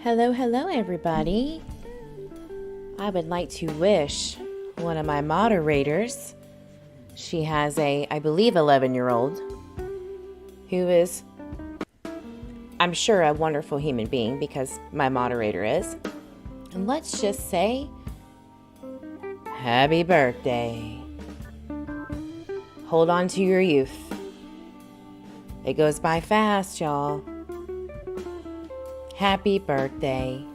Hello, hello, everybody. I would like to wish one of my moderators, she has I believe, 11-year-old, who is, I'm sure, a wonderful human being because my moderator is. And let's just say, happy birthday. Hold on to your youth. It goes by fast, y'all. Happy birthday.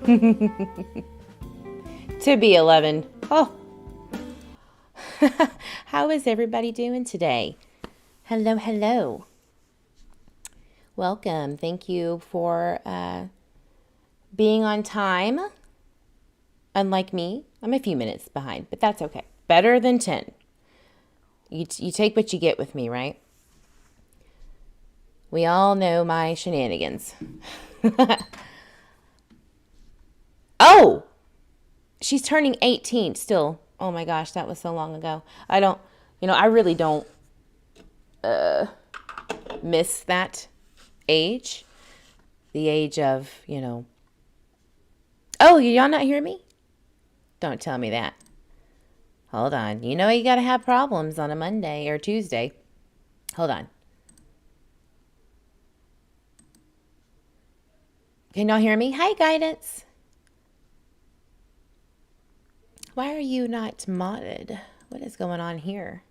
To be 11. Oh. How is everybody doing today? Hello, hello. Welcome. Thank you for being on time. Unlike me, I'm a few minutes behind, but that's okay. Better than 10. You take what you get with me, right? We all know my shenanigans. Oh! She's turning 18 still. Oh my gosh, that was so long ago. I really don't miss that age. The age of, Oh, y'all not hear me? Don't tell me that. Hold on. You got to have problems on a Monday or Tuesday. Hold on. Can y'all hear me? Hi, Guidance. Why are you not modded? What is going on here?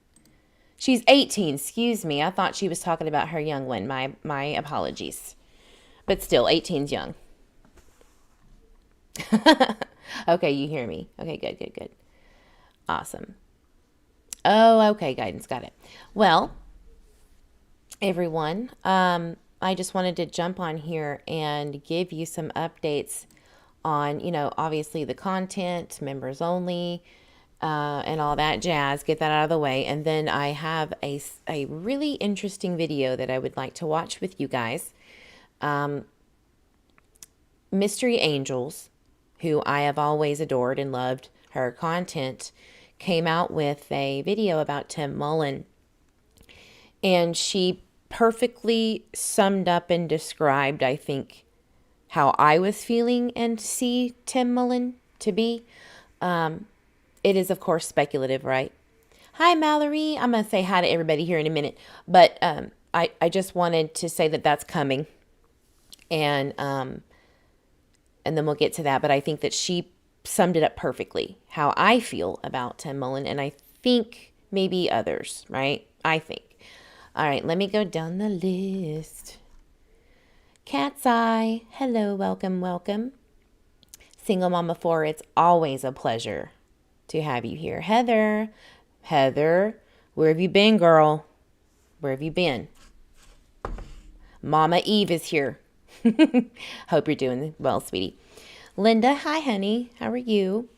She's 18. Excuse me. I thought she was talking about her young one. My apologies. But still, 18's young. Okay, you hear me. Okay, good. Awesome. Oh, okay, Guidance. Got it. Well, everyone, I just wanted to jump on here and give you some updates on, obviously the content, members only, and all that jazz. Get that out of the way. And then I have a really interesting video that I would like to watch with you guys. Mystery Angels, who I have always adored and loved her content, came out with a video about Tim Mullen. And she perfectly summed up and described, I think, how I was feeling and see Tim Mullen to be. It is, of course, speculative, right? Hi, Mallory. I'm going to say hi to everybody here in a minute. But I just wanted to say that that's coming. And then we'll get to that. But I think that she summed it up perfectly, how I feel about Tim Mullen. And I think maybe others, right? I think. All right, let me go down the list. Cat's Eye, hello, welcome. Single Mama 4, it's always a pleasure to have you here. Heather, where have you been, girl? Where have you been? Mama Eve is here. Hope you're doing well, sweetie. Linda, hi, honey. How are you?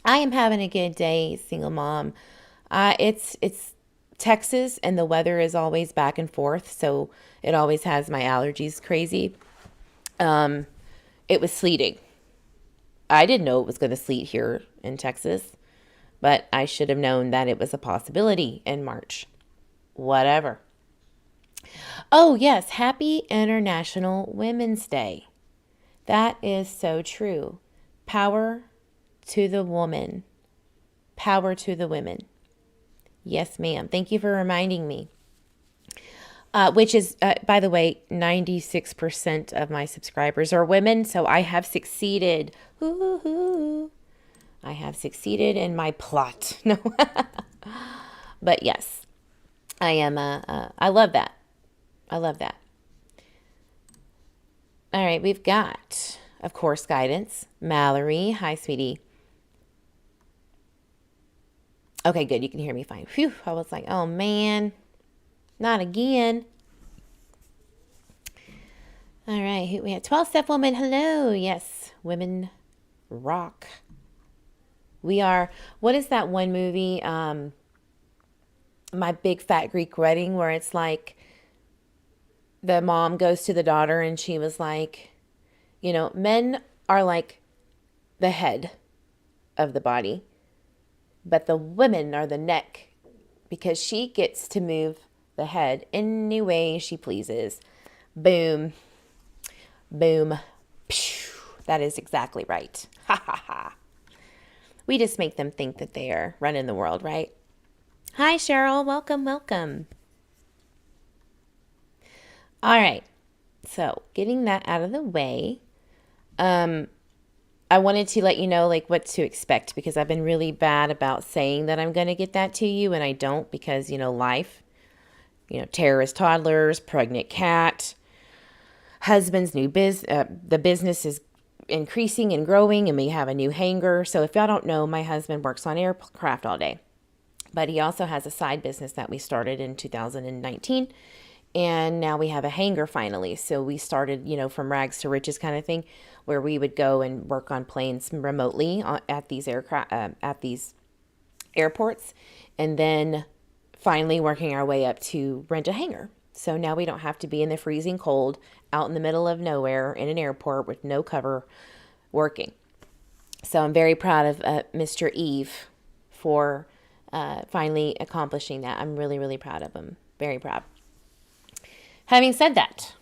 I am having a good day, single mom. It's Texas, and the weather is always back and forth, so it always has my allergies crazy. It was sleeting. I didn't know it was going to sleet here in Texas, but I should have known that it was a possibility in March. Whatever. Oh, yes. Happy International Women's Day. That is so true. Power to the woman. Power to the women. Yes, ma'am. Thank you for reminding me. Which is, by the way, 96% of my subscribers are women, so I have succeeded. Ooh, I have succeeded in my plot. No, but yes, I am. I love that. I love that. All right, we've got, of course, Guidance. Mallory, hi, sweetie. Okay, good. You can hear me fine. Phew, I was like, oh, man. Not again. All right, we have 12-Step Woman. Hello. Yes, women rock. We are, what is that one movie, My Big Fat Greek Wedding, where it's like the mom goes to the daughter and she was like, men are like the head of the body, but the women are the neck because she gets to move the head any way she pleases. Boom. Boom. Pew. That is exactly right. Ha ha ha. We just make them think that they are running the world, right? Hi, Cheryl. Welcome, welcome. All right. So, getting that out of the way, I wanted to let you know like what to expect because I've been really bad about saying that I'm going to get that to you and I don't because, life, terrorist toddlers, pregnant cat, husband's the business is increasing and growing and we have a new hangar. So if y'all don't know, my husband works on aircraft all day, but he also has a side business that we started in 2019. And now we have a hangar finally. So we started, from rags to riches kind of thing, where we would go and work on planes remotely at these airports, and then finally working our way up to rent a hangar. So now we don't have to be in the freezing cold out in the middle of nowhere in an airport with no cover working. So I'm very proud of Mr. Eve for finally accomplishing that. I'm really, really proud of him. Very proud. Having said that,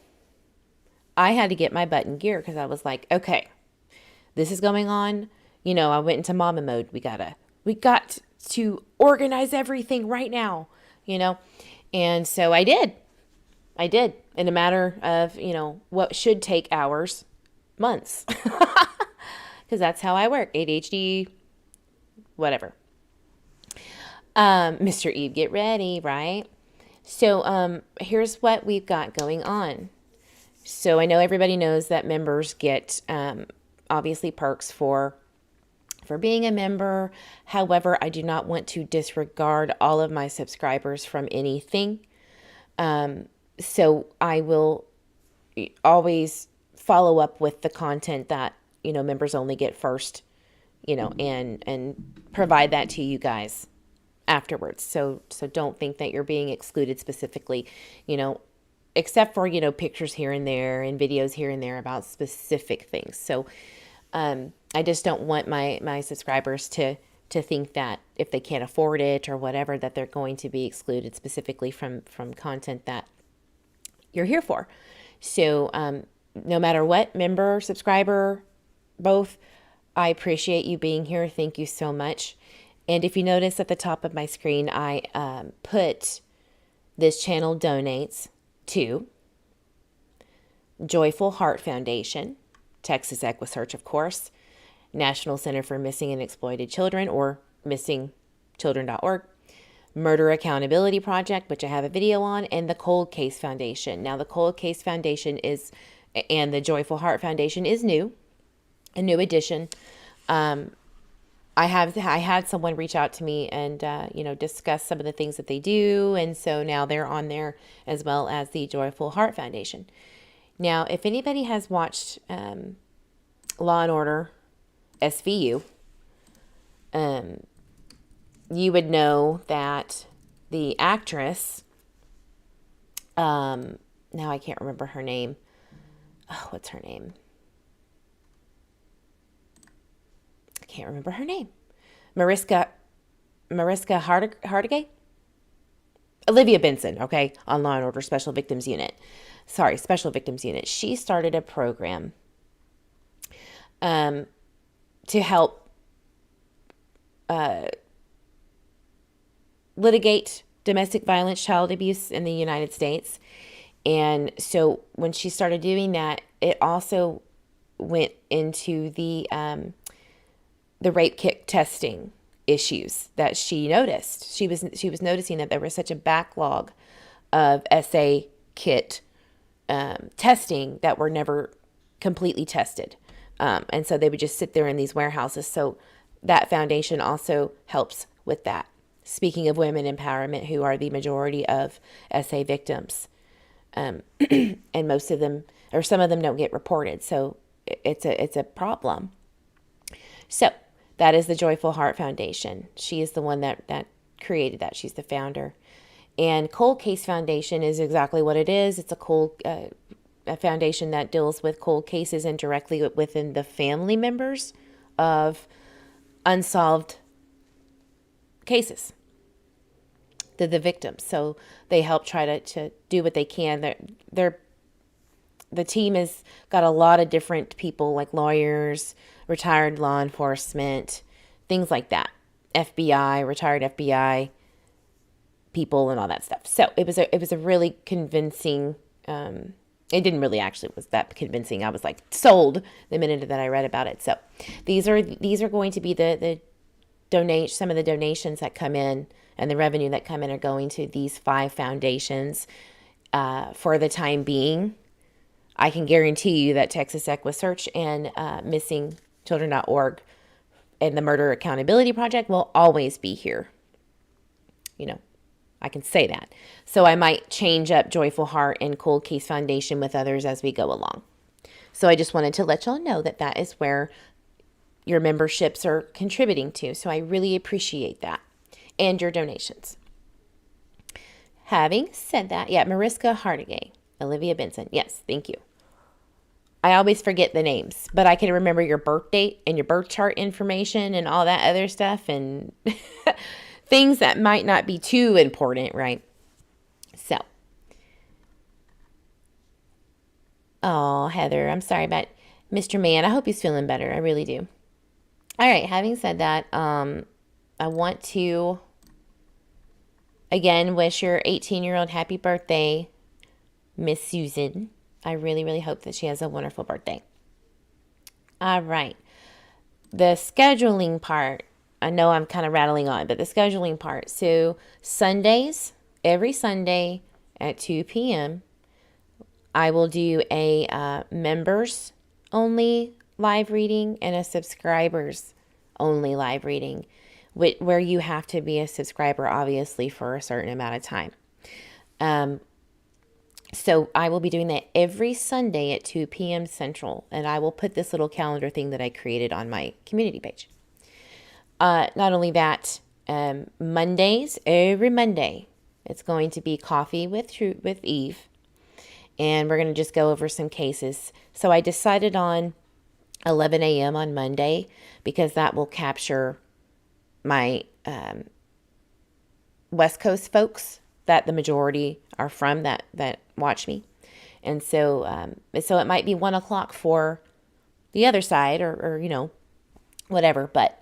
I had to get my butt in gear because I was like, okay, this is going on. I went into mama mode. We got to organize everything right now, And so I did. In a matter of, what should take hours, months. Because that's how I work. ADHD, whatever. Mr. Eve, get ready, right? So here's what we've got going on. So I know everybody knows that members get obviously perks for being a member. However, I do not want to disregard all of my subscribers from anything. So I will always follow up with the content that, members only get first, and provide that to you guys afterwards. So don't think that you're being excluded specifically, except for, pictures here and there and videos here and there about specific things. So I just don't want my subscribers to think that if they can't afford it or whatever, that they're going to be excluded specifically from content that you're here for. So no matter what, member, subscriber, both, I appreciate you being here. Thank you so much. And if you notice at the top of my screen, I put this channel donates to Joyful Heart Foundation, Texas EquiSearch, of course, National Center for Missing and Exploited Children, or missingchildren.org, Murder Accountability Project, which I have a video on, and the Cold Case Foundation. Now, the Cold Case Foundation and the Joyful Heart Foundation is new, a new addition. I had someone reach out to me and, discuss some of the things that they do. And so now they're on there as well as the Joyful Heart Foundation. Now, if anybody has watched Law and Order SVU, you would know that the actress, now I can't remember her name. Oh, what's her name? Can't remember her name. Mariska Hargitay? Olivia Benson, okay, on Law and Order Special Victims Unit. She started a program to help litigate domestic violence, child abuse in the United States. And so when she started doing that, it also went into the rape kit testing issues that she noticed. She was noticing that there was such a backlog of SA kit testing that were never completely tested. And so they would just sit there in these warehouses. So that foundation also helps with that. Speaking of women empowerment, who are the majority of SA victims. And most of them, or some of them, don't get reported. So it's a problem. So that is the Joyful Heart Foundation. She is the one that created that. She's the founder. And Cold Case Foundation is exactly what it is. It's a foundation that deals with cold cases and directly within the family members of unsolved cases, the victims. So they help try to do what they can. They're the team has got a lot of different people, like lawyers, retired law enforcement, things like that. FBI, retired FBI people, and all that stuff. So it was a really convincing. It didn't really actually was that convincing. I was like sold the minute that I read about it. So these are going to be the donate some of the donations that come in, and the revenue that come in are going to these 5 foundations for the time being. I can guarantee you that Texas Equisearch and missingchildren.org and the Murder Accountability Project will always be here. You know, I can say that. So I might change up Joyful Heart and Cold Case Foundation with others as we go along. So I just wanted to let y'all know that that is where your memberships are contributing to. So I really appreciate that, and your donations. Having said that, yeah, Mariska Hargitay, Olivia Benson. Yes, thank you. I always forget the names, but I can remember your birth date and your birth chart information and all that other stuff, and things that might not be too important, right? So, oh, Heather, I'm sorry about Mr. Man. I hope he's feeling better. I really do. All right, having said that, I want to, again, wish your 18-year-old happy birthday, Miss Susan. I really, really hope that she has a wonderful birthday. All right. The scheduling part, I know I'm kind of rattling on, but the scheduling part. So Sundays, every Sunday at 2 p.m., I will do a members only live reading and a subscribers only live reading, where you have to be a subscriber, obviously, for a certain amount of time. So I will be doing that every Sunday at 2 p.m. Central, and I will put this little calendar thing that I created on my community page. Not only that, Mondays, every Monday, it's going to be Coffee with Eve, and we're going to just go over some cases. So I decided on 11 a.m. on Monday because that will capture my West Coast folks that the majority are from that watch me. And so it might be 1 o'clock for the other side or whatever, but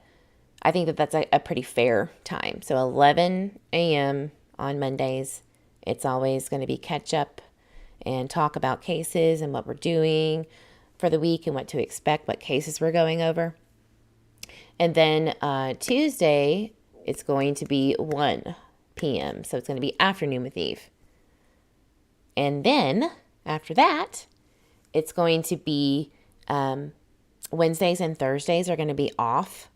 I think that that's a pretty fair time. So 11 a.m. on Mondays, it's always going to be catch up and talk about cases and what we're doing for the week and what to expect, what cases we're going over. And then Tuesday, it's going to be 1 p.m. So it's going to be Afternoon with Eve. And then after that, it's going to be Wednesdays and Thursdays are going to be off.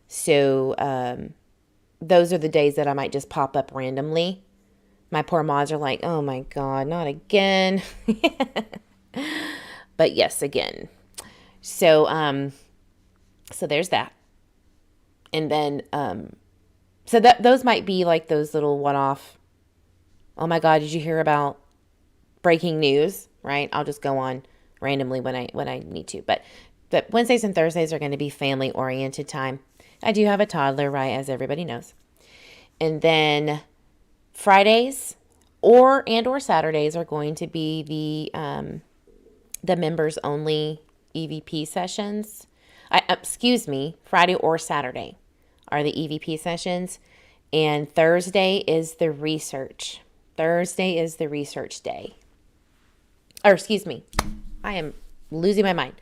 So those are the days that I might just pop up randomly. My poor mods are like, oh my God, not again. But yes, again. So so there's that. And then so those might be like those little one-off, oh my God, did you hear about breaking news, right? I'll just go on randomly when I need to. But Wednesdays and Thursdays are going to be family-oriented time. I do have a toddler, right, as everybody knows. And then Fridays or Saturdays are going to be the members-only EVP sessions. Friday or Saturday are the EVP sessions. And Thursday is the research. Thursday is the research day. Or excuse me, I am losing my mind.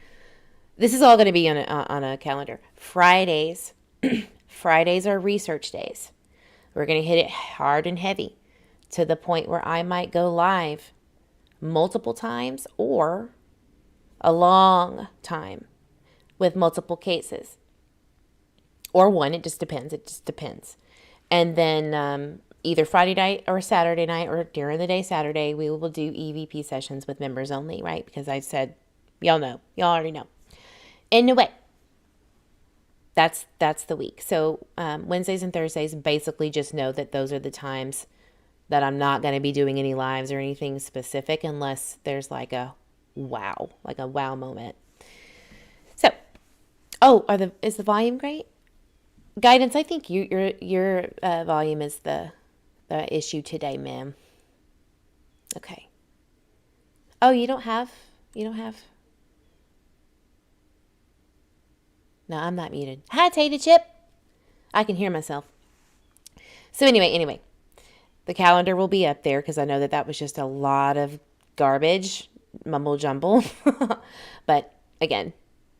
This is all going to be on a calendar. Fridays are research days. We're going to hit it hard and heavy to the point where I might go live multiple times or a long time with multiple cases. Or one, it just depends. And then either Friday night or Saturday night or during the day Saturday, we will do EVP sessions with members only, right? Because I said, y'all already know. Anyway, that's the week. So Wednesdays and Thursdays, basically just know that those are the times that I'm not going to be doing any lives or anything specific unless there's like a wow moment. So, is the volume great? Guidance, I think your volume is the issue today, ma'am. Okay. Oh, you don't have You don't have... No, I'm not muted. Hi, Tater Chip. I can hear myself. So anyway, the calendar will be up there because I know that was just a lot of garbage, mumble jumble. But again,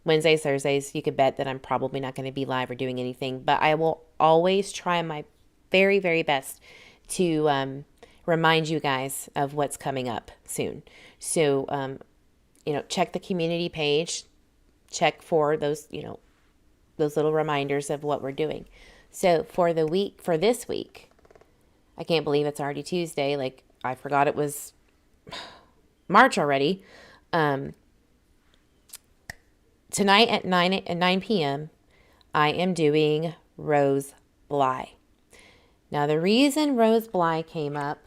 Wednesdays, Thursdays, you could bet that I'm probably not going to be live or doing anything. But I will always try my very, very best to remind you guys of what's coming up soon. So, check the community page. Check for those, those little reminders of what we're doing. So for this week, I can't believe it's already Tuesday. Like, I forgot it was March already. Tonight at 9 p.m., I am doing Rose Bly. Now, the reason Rose Bly came up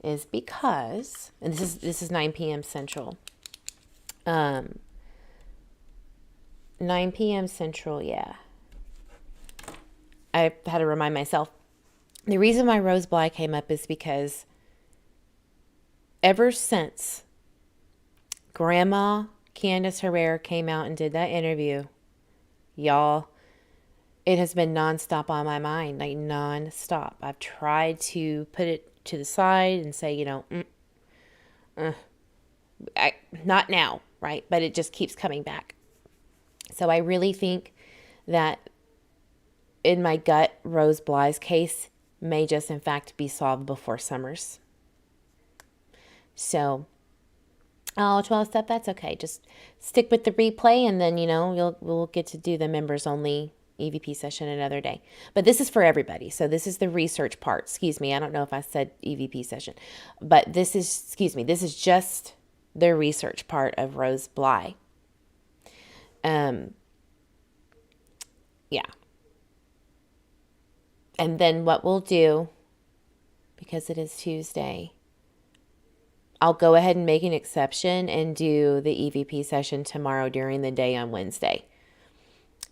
is because, and this is 9 p.m. Central. 9 p.m. Central, yeah. I had to remind myself. The reason why Rose Bly came up is because ever since Grandma Candace Herrera came out and did that interview, y'all, it has been nonstop on my mind, like nonstop. I've tried to put it to the side and say, not now, right? But it just keeps coming back. So I really think that in my gut, Rose Bly's case may just in fact be solved before Summers. So, 12 step, that's okay. Just stick with the replay, and then we'll get to do the members only EVP session another day. But this is for everybody. So this is the research part. Excuse me, I don't know if I said EVP session, but this is just the research part of Rose Bly. Yeah. And then what we'll do, because it is Tuesday, I'll go ahead and make an exception and do the EVP session tomorrow during the day on Wednesday.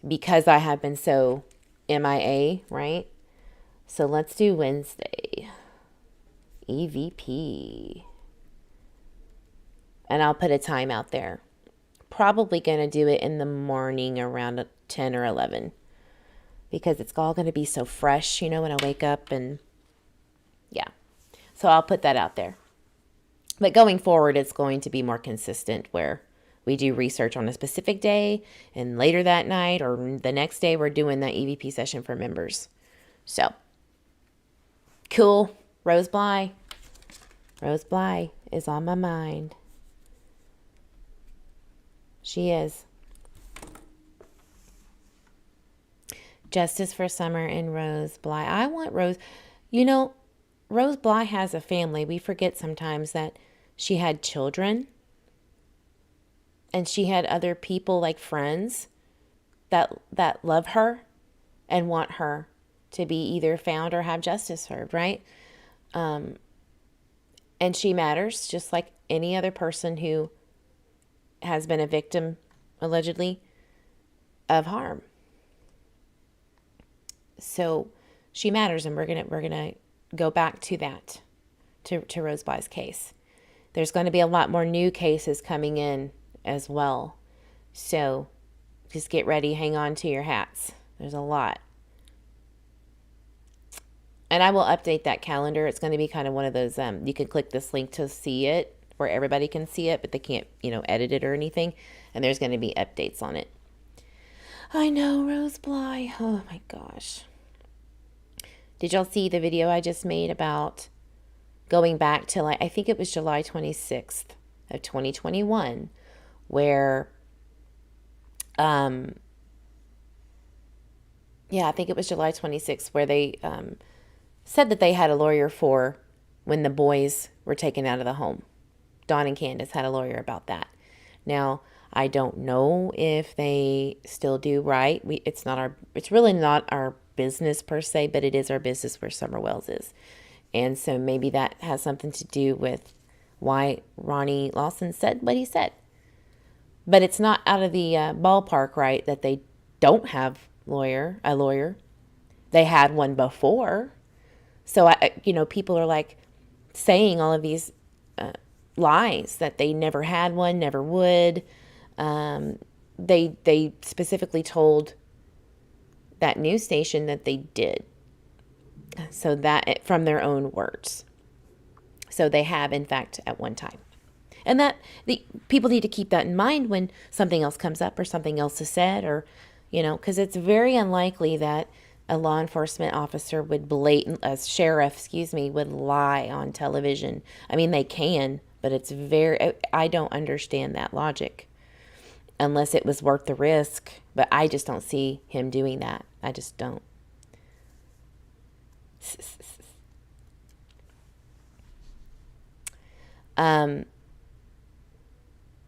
Because I have been so MIA, right? So let's do Wednesday. EVP. And I'll put a time out there. Probably going to do it in the morning around 10 or 11. Because it's all going to be so fresh, when I wake up, and yeah. So I'll put that out there. But going forward, it's going to be more consistent where we do research on a specific day, and later that night or the next day, we're doing that EVP session for members. So, cool. Rose Bly. Rose Bly is on my mind. She is. Justice for Summer and Rose Bly. I want Rose. Rose Bly has a family. We forget sometimes that she had children. And she had other people, like friends, that love her and want her to be either found or have justice served, right? And she matters, just like any other person who has been a victim, allegedly, of harm. So she matters, and we're gonna go back to that, to Rose Bly's case. There's going to be a lot more new cases coming in as well. So just get ready, hang on to your hats. There's a lot. And I will update that calendar. It's going to be kind of one of those, you can click this link to see it, where everybody can see it, but they can't, edit it or anything. And there's going to be updates on it. I know, Rose Bly. Oh my gosh. Did y'all see the video I just made about going back to, I think it was July 26th of 2021, where, I think it was July 26th, where they said that they had a lawyer for when the boys were taken out of the home. Dawn and Candace had a lawyer about that. Now, I don't know if they still do, right? It's really not our business per se, but it is our business where Summer Wells is. And so maybe that has something to do with why Ronnie Lawson said what he said. But it's not out of the ballpark, right, that they don't have a lawyer. They had one before. So, people are saying all of these, lies that they never had one, never would. They specifically told that news station that they did. So that from their own words. So they have, in fact, at one time. And that the people need to keep that in mind when something else comes up or something else is said, or, because it's very unlikely that a law enforcement officer would a sheriff, would lie on television. I mean, they can, but I don't understand that logic unless it was worth the risk. But I just don't see him doing that. I just don't.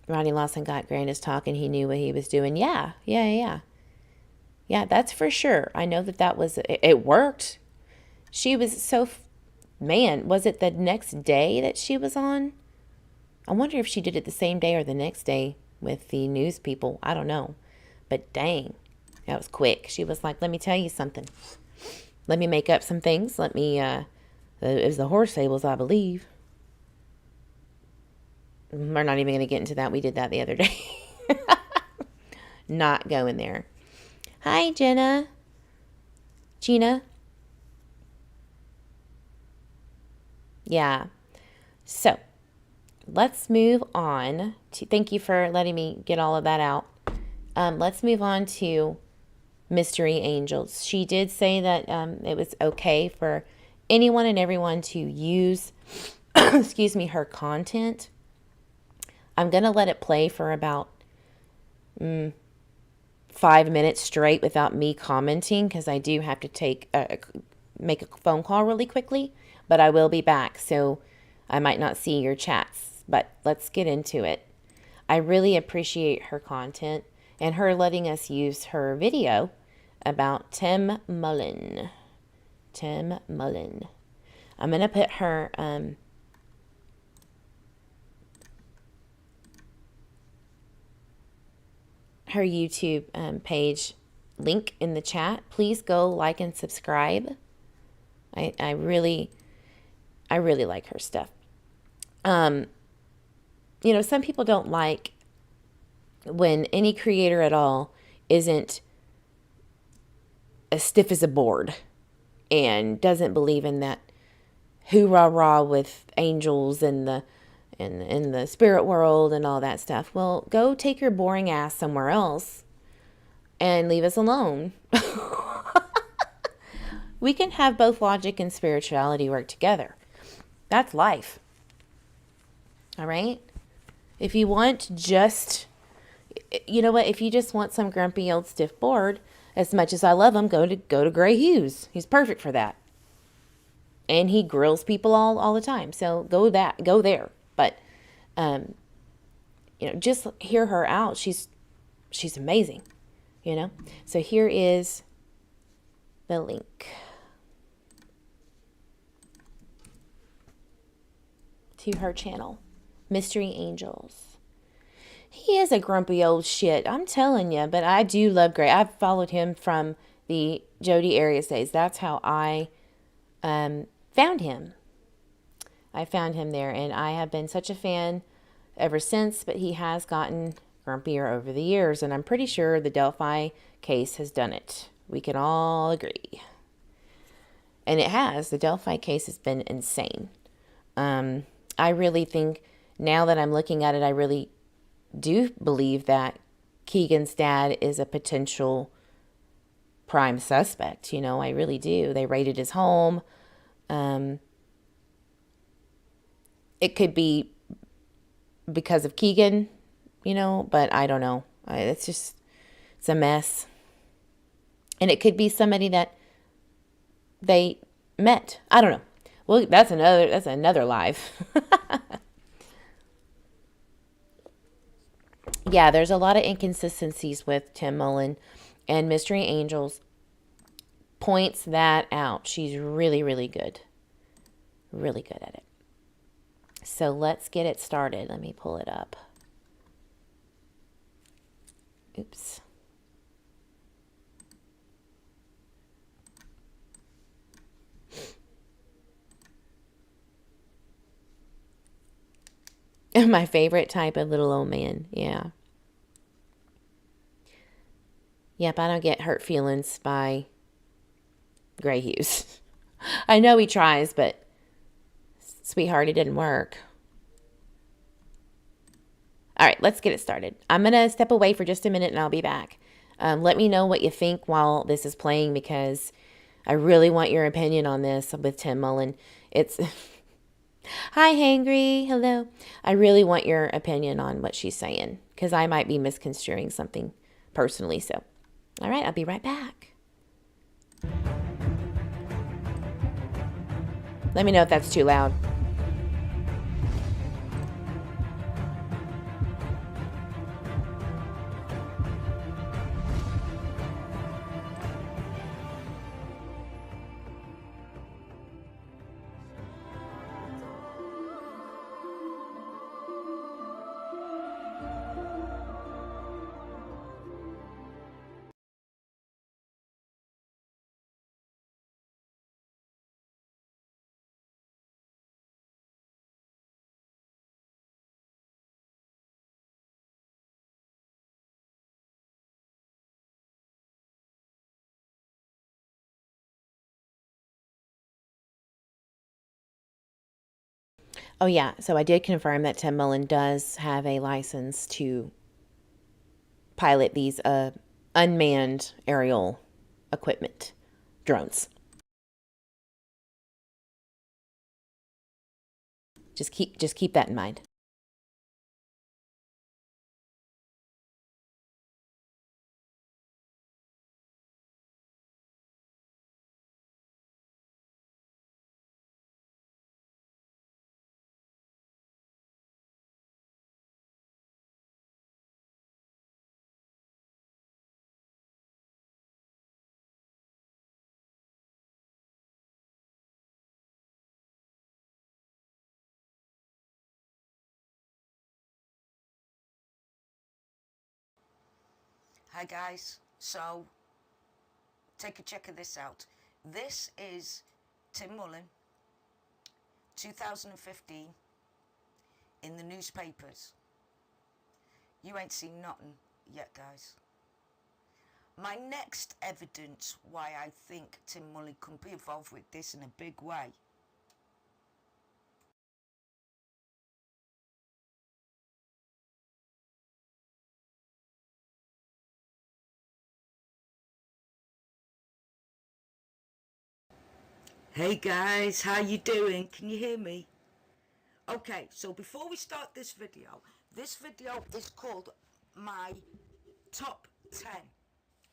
Ronnie Lawson got Grandis talking. He knew what he was doing. Yeah. Yeah, that's for sure. I know that was, it worked. She was so, man, was it the next day that she was on? I wonder if she did it the same day or the next day with the news people. I don't know. But dang, that was quick. She was like, let me tell you something. Let me make up some things. It was the horse fables, I believe. We're not even going to get into that. We did that the other day. Not going there. Hi, Gina. Yeah. So, let's move on to, thank you for letting me get all of that out. Let's move on to Mystery Angels. She did say that it was okay for anyone and everyone to use, her content. I'm going to let it play for about 5 minutes straight without me commenting, because I do have to make a phone call really quickly, but I will be back, so I might not see your chats, but let's get into it. I really appreciate her content and her letting us use her video about Tim Mullen. I'm going to put her YouTube page link in the chat. Please go like and subscribe. I really like her stuff. Some people don't like when any creator at all isn't as stiff as a board and doesn't believe in that hoorah with angels and in the spirit world and all that stuff. Well, go take your boring ass somewhere else and leave us alone. We can have both logic and spirituality work together. That's life. All right? If you want just, if you just want some grumpy old stiff board, as much as I love him, go to Gray Hughes. He's perfect for that. And he grills people all the time. So go there. But, just hear her out. She's amazing, So here is the link to her channel, Mystery Angels. He is a grumpy old shit, I'm telling you, but I do love Gray. I've followed him from the Jody Arias days. That's how I found him. I found him there, and I have been such a fan ever since, but he has gotten grumpier over the years, and I'm pretty sure the Delphi case has done it. We can all agree. And it has. The Delphi case has been insane. I really think, now that I'm looking at it, I really do believe that Keegan's dad is a potential prime suspect. I really do. They raided his home. It could be because of Keegan, but I don't know. It's a mess. And it could be somebody that they met. I don't know. Well, that's another live. Yeah, there's a lot of inconsistencies with Tim Mullen, and Mystery Angels points that out. She's really, really good. Really good at it. So let's get it started. Let me pull it up. Oops. My favorite type of little old man. Yeah. Yep, I don't get hurt feelings by Gray Hughes. I know he tries, but sweetheart, it didn't work. All right, let's get it started. I'm going to step away for just a minute and I'll be back. Let me know what you think while this is playing because I really want your opinion on this with Tim Mullen. It's Hi, Hangry. Hello. I really want your opinion on what she's saying because I might be misconstruing something personally. So, all right, I'll be right back. Let me know if that's too loud. Oh, yeah. So I did confirm that Tim Mullen does have a license to pilot these unmanned aerial equipment drones. Just keep that in mind. Hi guys, so take a check of this out. This is Tim Mullen, 2015, in the newspapers. You ain't seen nothing yet, guys. My next evidence why I think Tim Mullen could be involved with this in a big way. Hey guys, how you doing? Can you hear me? Okay, so before we start this video is called my top 10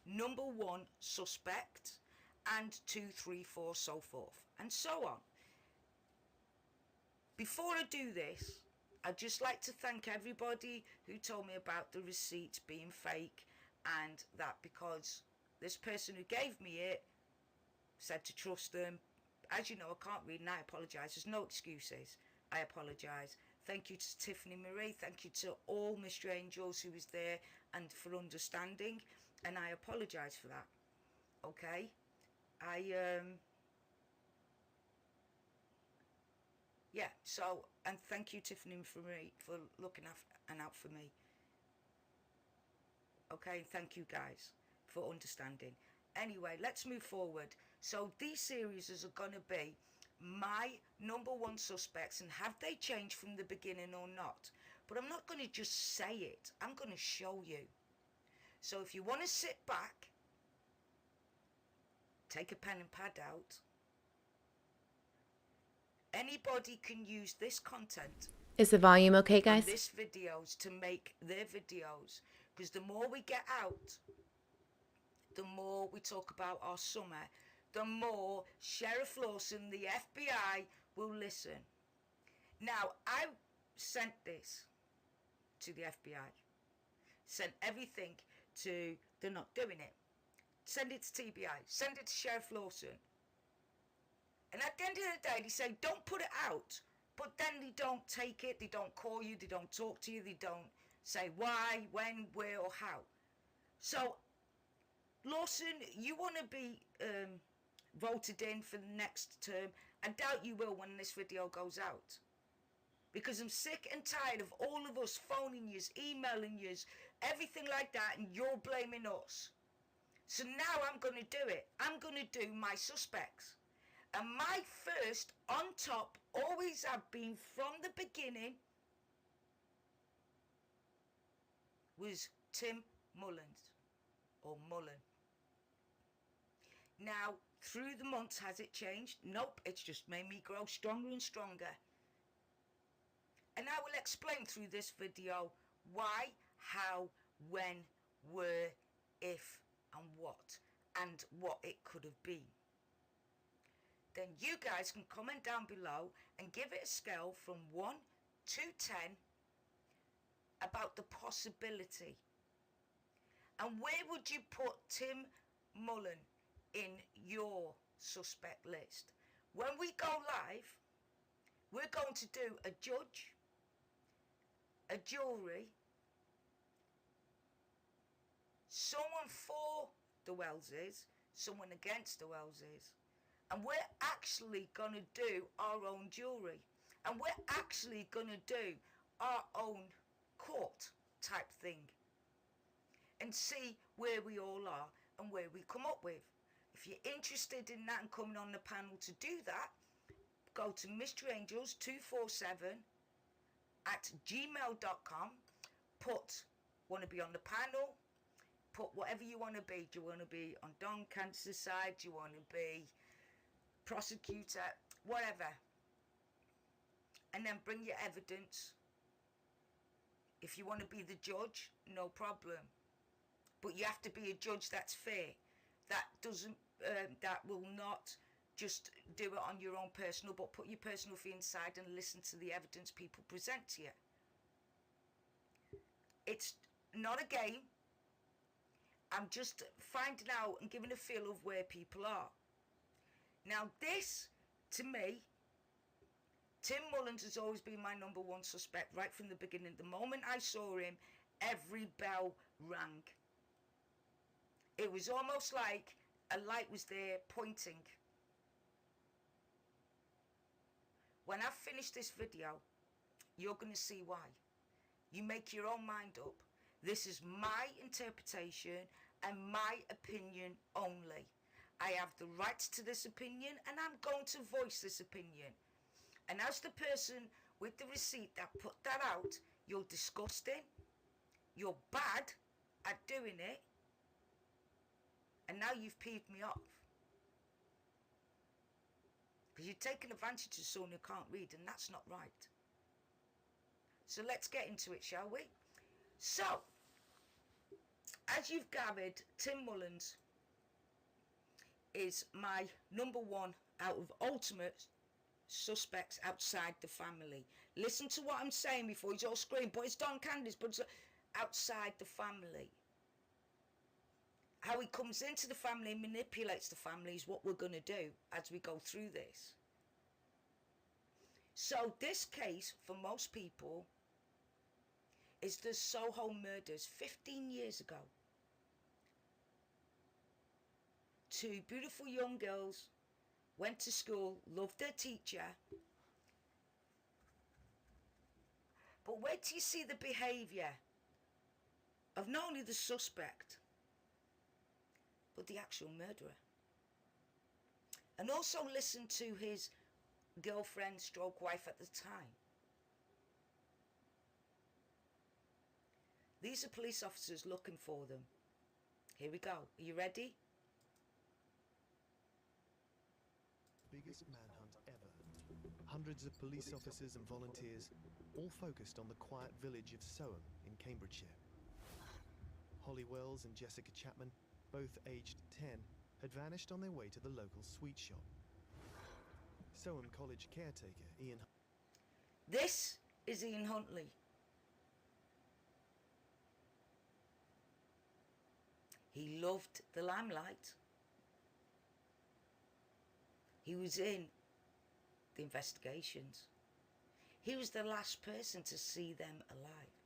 number one suspect and 2, 3, 4, so forth and so on. Before I do this, I'd just like to thank everybody who told me about the receipts being fake, and that because this person who gave me it said to trust them. As you know, I can't read and I apologise. There's no excuses. I apologise. Thank you to Tiffany Marie. Thank you to all my strangers who was there and for understanding. And I apologise for that. Okay? Yeah, so, and thank you Tiffany Marie for looking after and out for me. Okay, thank you guys for understanding. Anyway, let's move forward. So these series are going to be my number one suspects, and have they changed from the beginning or not? But I'm not going to just say it, I'm going to show you. So if you want to sit back, take a pen and pad out. Anybody can use this content. Is the volume okay, guys? This videos to make their videos, because the more we get out, the more we talk about our summer, the more Sheriff Lawson, the FBI, will listen. Now, I sent this to the FBI, sent everything to, they're not doing it. Send it to TBI, send it to Sheriff Lawson. And at the end of the day, they say, don't put it out. But then they don't take it, they don't call you, they don't talk to you, they don't say why, when, where, or how. So, Lawson, you want to be voted in for the next term. I doubt you will when this video goes out. Because I'm sick and tired of all of us phoning yous, emailing yous, everything like that, and you're blaming us. So now I'm going to do it. I'm going to do my suspects. And my first on top always have been from the beginning was Tim Mullins, or Mullen. Now, through the months, has it changed? Nope, it's just made me grow stronger and stronger. And I will explain through this video why, how, when, where, if, and what it could have been. Then you guys can comment down below and give it a scale from 1 to 10 about the possibility. And where would you put Tim Mullen in your suspect list? When we go live, we're going to do a judge, a jury, someone for the Welleses, someone against the Welleses, and we're actually going to do our own jury, and we're actually going to do our own court type thing and see where we all are and where we come up with. If you're interested in that and coming on the panel to do that, go to mysteryangels247@gmail.com, put want to be on the panel, put whatever you want to be. Do you want to be on Don Cancer's side? Do you want to be prosecutor? Whatever. And then bring your evidence. If you want to be the judge, no problem. But you have to be a judge that's fair. That doesn't, that will not just do it on your own personal, but put your personal fee inside and listen to the evidence people present to you. It's not a game. I'm just finding out and giving a feel of where people are. Now this, to me, Tim Mullins has always been my number one suspect right from the beginning. The moment I saw him, every bell rang. It was almost like a light was there pointing. When I finish this video, you're going to see why. You make your own mind up. This is my interpretation and my opinion only. I have the rights to this opinion and I'm going to voice this opinion. And as the person with the receipt that put that out, you're disgusting, you're bad at doing it, and now you've peeved me off. Because you're taking advantage of someone who can't read, and that's not right. So let's get into it, shall we? So, as you've gathered, Tim Mullins is my number one out of ultimate suspects outside the family. Listen to what I'm saying before he's all screaming, but it's Don Candice, but it's outside the family. How he comes into the family and manipulates the family is what we're going to do as we go through this. So this case, for most people, is the Soho murders 15 years ago. Two beautiful young girls went to school, loved their teacher. But wait till you see the behaviour of not only the suspect, but the actual murderer. And also listen to his girlfriend stroke wife at the time. These are police officers looking for them. Here we go. Are you ready? Biggest manhunt ever. Hundreds of police officers and volunteers, all focused on the quiet village of Soham in Cambridgeshire. Holly Wells and Jessica Chapman, both aged 10, had vanished on their way to the local sweet shop. Soham College caretaker Ian. This is Ian Huntley. He loved the limelight. He was in the investigations. He was the last person to see them alive.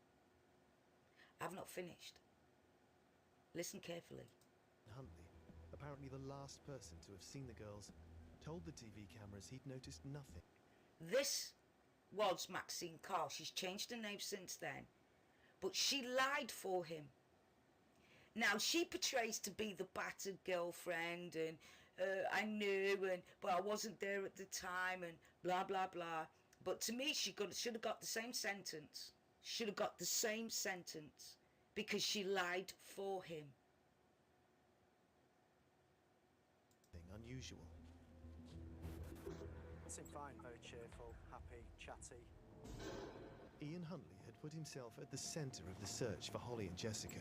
I've not finished. Listen carefully. Huntley, apparently the last person to have seen the girls, told the TV cameras he'd noticed nothing. This was Maxine Carr. She's changed her name since then. But she lied for him. Now, she portrays to be the battered girlfriend, and I knew, but I wasn't there at the time, and blah, blah, blah. But to me, she should have got the same sentence. Should have got the same sentence because she lied for him. Unusual. Seemed fine, very cheerful, happy, chatty. Ian Huntley had put himself at the centre of the search for Holly and Jessica.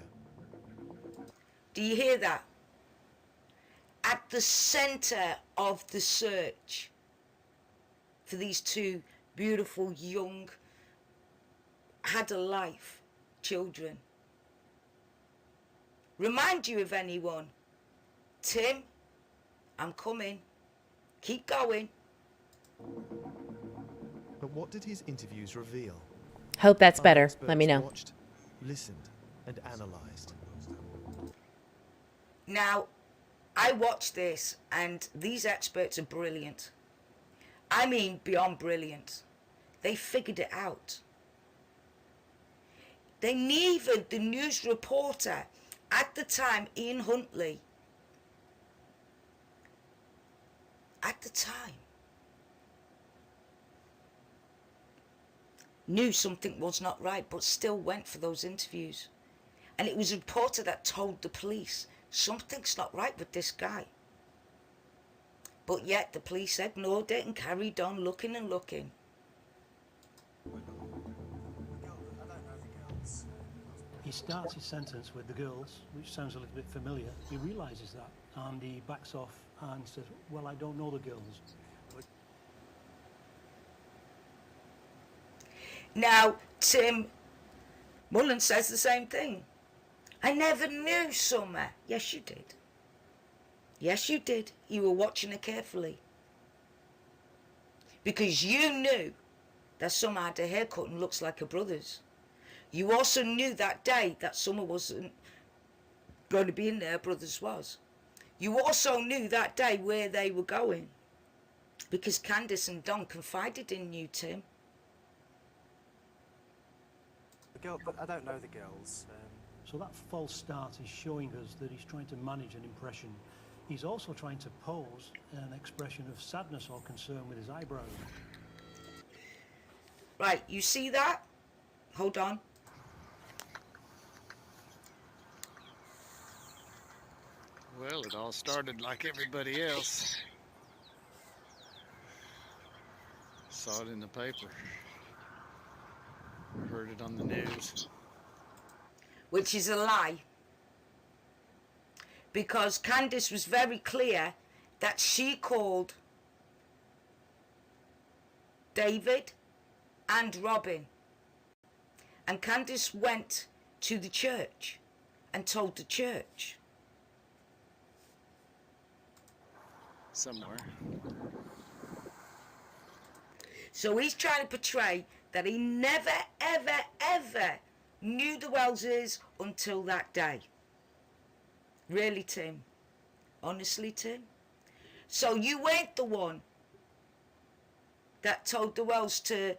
Do you hear that? At the centre of the search for these two beautiful, young, had a life children. Remind you of anyone? Tim, I'm coming. Keep going. But what did his interviews reveal? Hope that's Other better. experts Let me know. Watched, listened, and analysed. Now, I watched this, and these experts are brilliant. I mean, beyond brilliant. They figured it out. They needed the news reporter at the time, Ian Huntley, at the time, knew something was not right, but still went for those interviews. And it was a reporter that told the police, something's not right with this guy. But yet the police ignored it and carried on looking and looking. He starts his sentence with the girls, which sounds a little bit familiar. He realises that, and he backs off and says, well, I don't know the girls. Now, Tim Mullen says the same thing. I never knew Summer. Yes, you did. Yes, you did. You were watching her carefully. Because you knew that Summer had a haircut and looks like her brother's. You also knew that day that Summer wasn't going to be in there, her brother's was. You also knew that day where they were going. Because Candice and Don confided in you, Tim. The girl, but I don't know the girls. So that false start is showing us that he's trying to manage an impression. He's also trying to pose an expression of sadness or concern with his eyebrows. Right, you see that? Hold on. Well, it all started like everybody else. Saw it in the paper. Heard it on the news. Which is a lie. Because Candice was very clear that she called David and Robin. And Candice went to the church and told the church. Somewhere. So he's trying to portray that he never, ever, ever knew the Welleses until that day. Really, Tim? Honestly, Tim? So you weren't the one that told the Wells to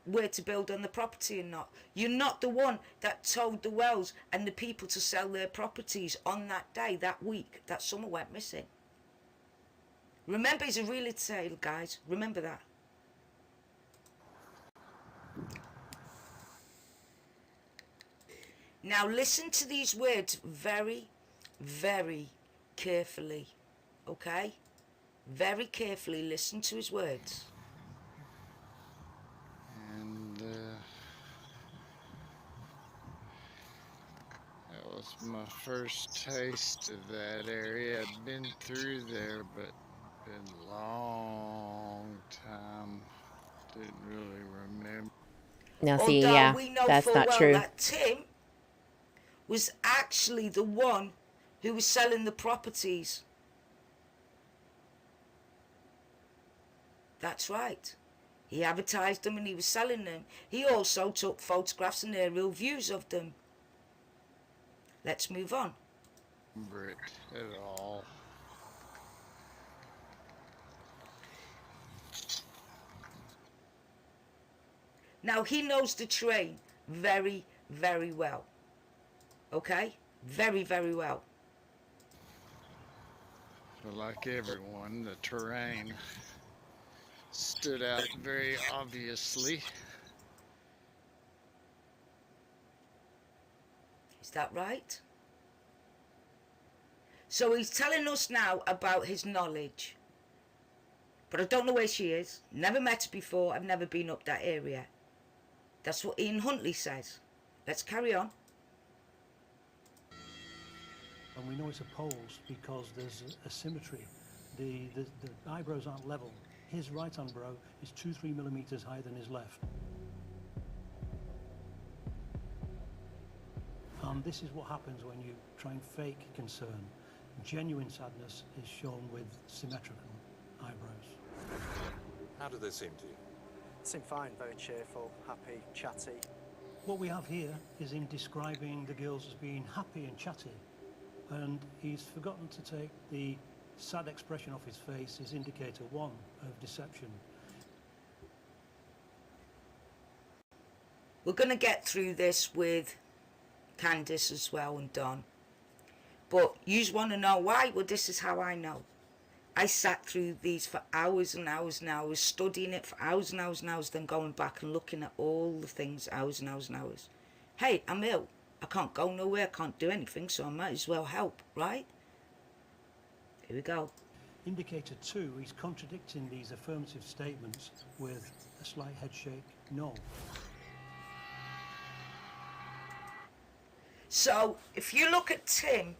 where to build on the property and not. You're not the one that told the Wells and the people to sell their properties on that day, that week, that Summer went missing. Remember, he's a reality tale, guys. Remember that. Now listen to these words very, very carefully. Okay? Very carefully listen to his words. And that was my first taste of that area. I'd been through there, but been a long time. Didn't really remember. Now, see, Although yeah, we know that's full not well true. that Tim was actually the one who was selling the properties. That's right. He advertised them and he was selling them. He also took photographs and aerial views of them. Let's move on. Remember it at all. Now, he knows the terrain very, very well. Okay? Very, very well. But like everyone, the terrain stood out very obviously. Is that right? So he's telling us now about his knowledge. But I don't know where she is. Never met her before. I've never been up that area. That's what Ian Huntley says. Let's carry on. And we know it's a pose because there's a symmetry. The eyebrows aren't level. His right eyebrow is 2-3 millimeters higher than his left. And this is what happens when you try and fake concern. Genuine sadness is shown with symmetrical eyebrows. How do they seem to you? Seem fine, very cheerful, happy, chatty. What we have here is him describing the girls as being happy and chatty. And he's forgotten to take the sad expression off his face as indicator one of deception. We're going to get through this with Candice as well and Don. But you just want to know why? Well, this is how I know. I sat through these for hours and hours and hours, studying it for hours and hours and hours, then going back and looking at all the things, hours and hours and hours. Hey, I'm ill. I can't go nowhere, I can't do anything, so I might as well help, right? Here we go. Indicator 2, he's contradicting these affirmative statements with a slight head shake, no. So, if you look at Tim,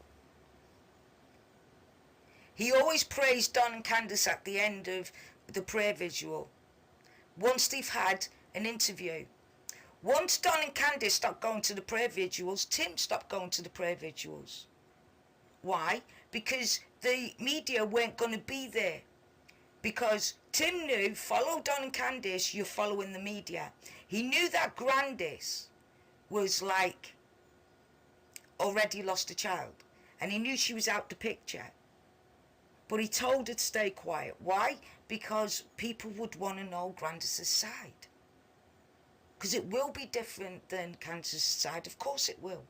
he always praised Don and Candice at the end of the prayer visual. Once they've had an interview. Once Don and Candice stopped going to the prayer visuals, Tim stopped going to the prayer visuals. Why? Because the media weren't going to be there. Because Tim knew, follow Don and Candice, you're following the media. He knew that Grandis was like already lost a child. And he knew she was out the picture. But he told her to stay quiet. Why? Because people would want to know Grandis's side. Because it will be different than Candice's side. Of course it will.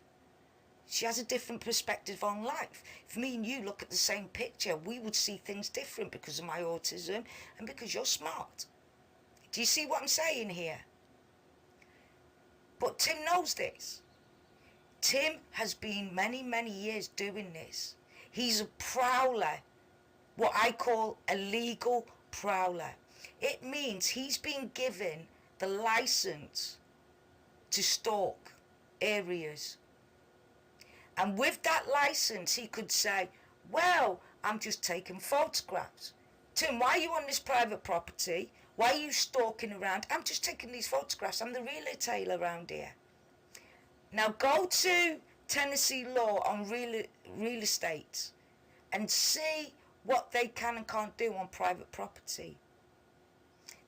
She has a different perspective on life. If me and you look at the same picture, we would see things different because of my autism and because you're smart. Do you see what I'm saying here? But Tim knows this. Tim has been many, many years doing this. He's a prowler, what I call a legal prowler. It means he's been given the license to stalk areas. And with that license, he could say, well, I'm just taking photographs. Tim, why are you on this private property? Why are you stalking around? I'm just taking these photographs. I'm the real tail around here. Now go to Tennessee law on real estate and see what they can and can't do on private property.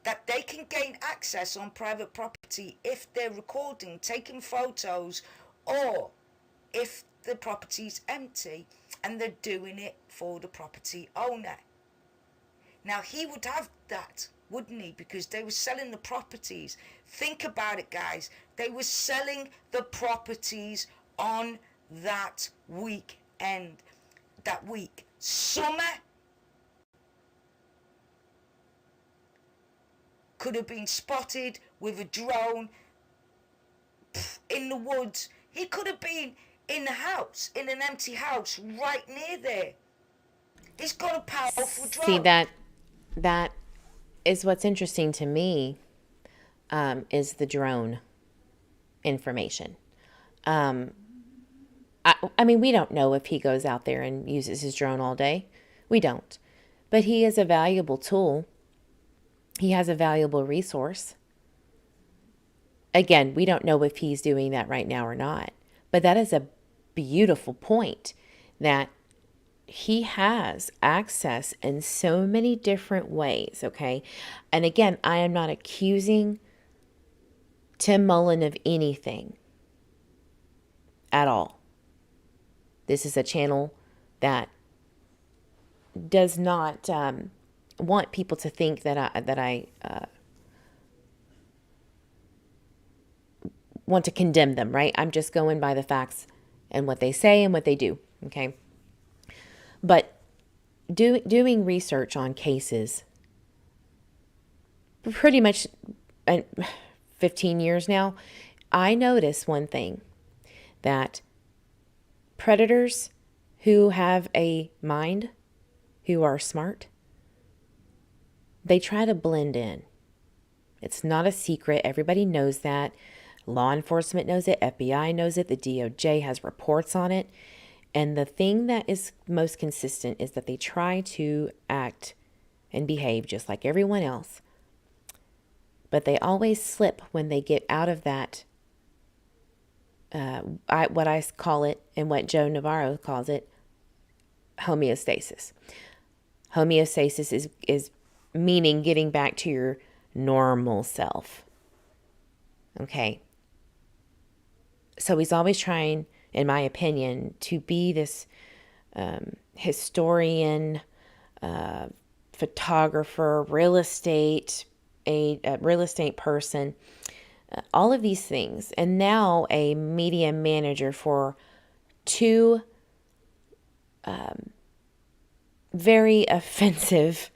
That they can gain access on private property if they're recording, taking photos, or if the property's empty and they're doing it for the property owner. Now he would have that, wouldn't he? Because they were selling the properties. Think about it, guys. They were selling the properties on that weekend. That week. Summer could have been spotted with a drone in the woods. He could have been in the house, in an empty house right near there. He's got a powerful drone. See, that is what's interesting to me, is the drone information. I mean, we don't know if he goes out there and uses his drone all day. We don't. But he is a valuable tool. He has a valuable resource. Again, we don't know if he's doing that right now or not. But that is a beautiful point, that he has access in so many different ways, okay? And again, I am not accusing Tim Mullen of anything at all. This is a channel that does not want people to think that I want to condemn them, right? I'm just going by the facts and what they say and what they do, okay? But doing research on cases pretty much 15 years now, I notice one thing, that predators who have a mind, who are smart, they try to blend in. It's not a secret. Everybody knows that. Law enforcement knows it. FBI knows it. The DOJ has reports on it. And the thing that is most consistent is that they try to act and behave just like everyone else. But they always slip when they get out of that, what I call it, and what Joe Navarro calls it, homeostasis. Homeostasis is meaning getting back to your normal self. Okay? So he's always trying, in my opinion, to be this historian, photographer, real estate, a real estate person, all of these things. And now a media manager for two very offensive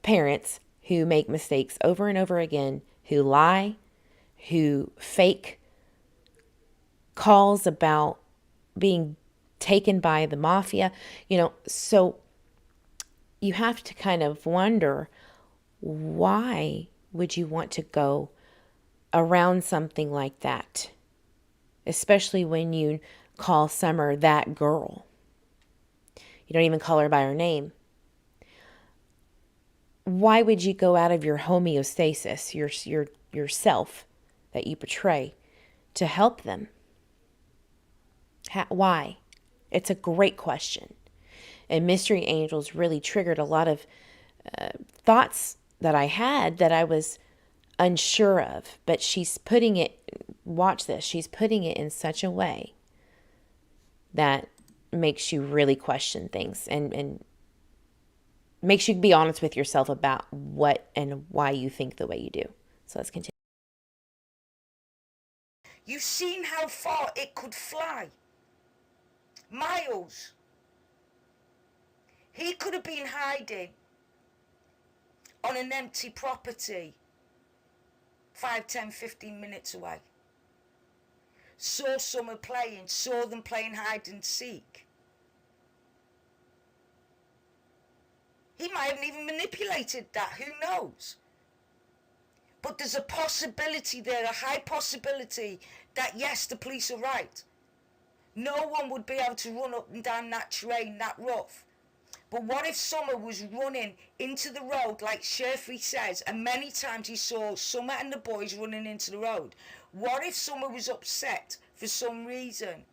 parents who make mistakes over and over again, who lie, who fake calls about being taken by the mafia, so you have to kind of wonder, why would you want to go around something like that? Especially when you call Summer that girl. You don't even call her by her name. Why would you go out of your homeostasis, yourself that you portray, to help them? Why? It's a great question. And Mystery Angels really triggered a lot of thoughts that I had that I was unsure of. But she's putting it, watch this, she's putting it in such a way that makes you really question things and makes you be honest with yourself about what and why you think the way you do. So let's continue. You've seen how far it could fly. Miles. He could have been hiding on an empty property 5, 10, 15 minutes away. Saw Summer playing, saw them playing hide and seek. He might have even manipulated that, who knows? But there's a possibility there, a high possibility that yes, the police are right. No one would be able to run up and down that terrain that rough. But what if Summer was running into the road like Sherfy says, and many times he saw Summer and the boys running into the road? What if Summer was upset for some reason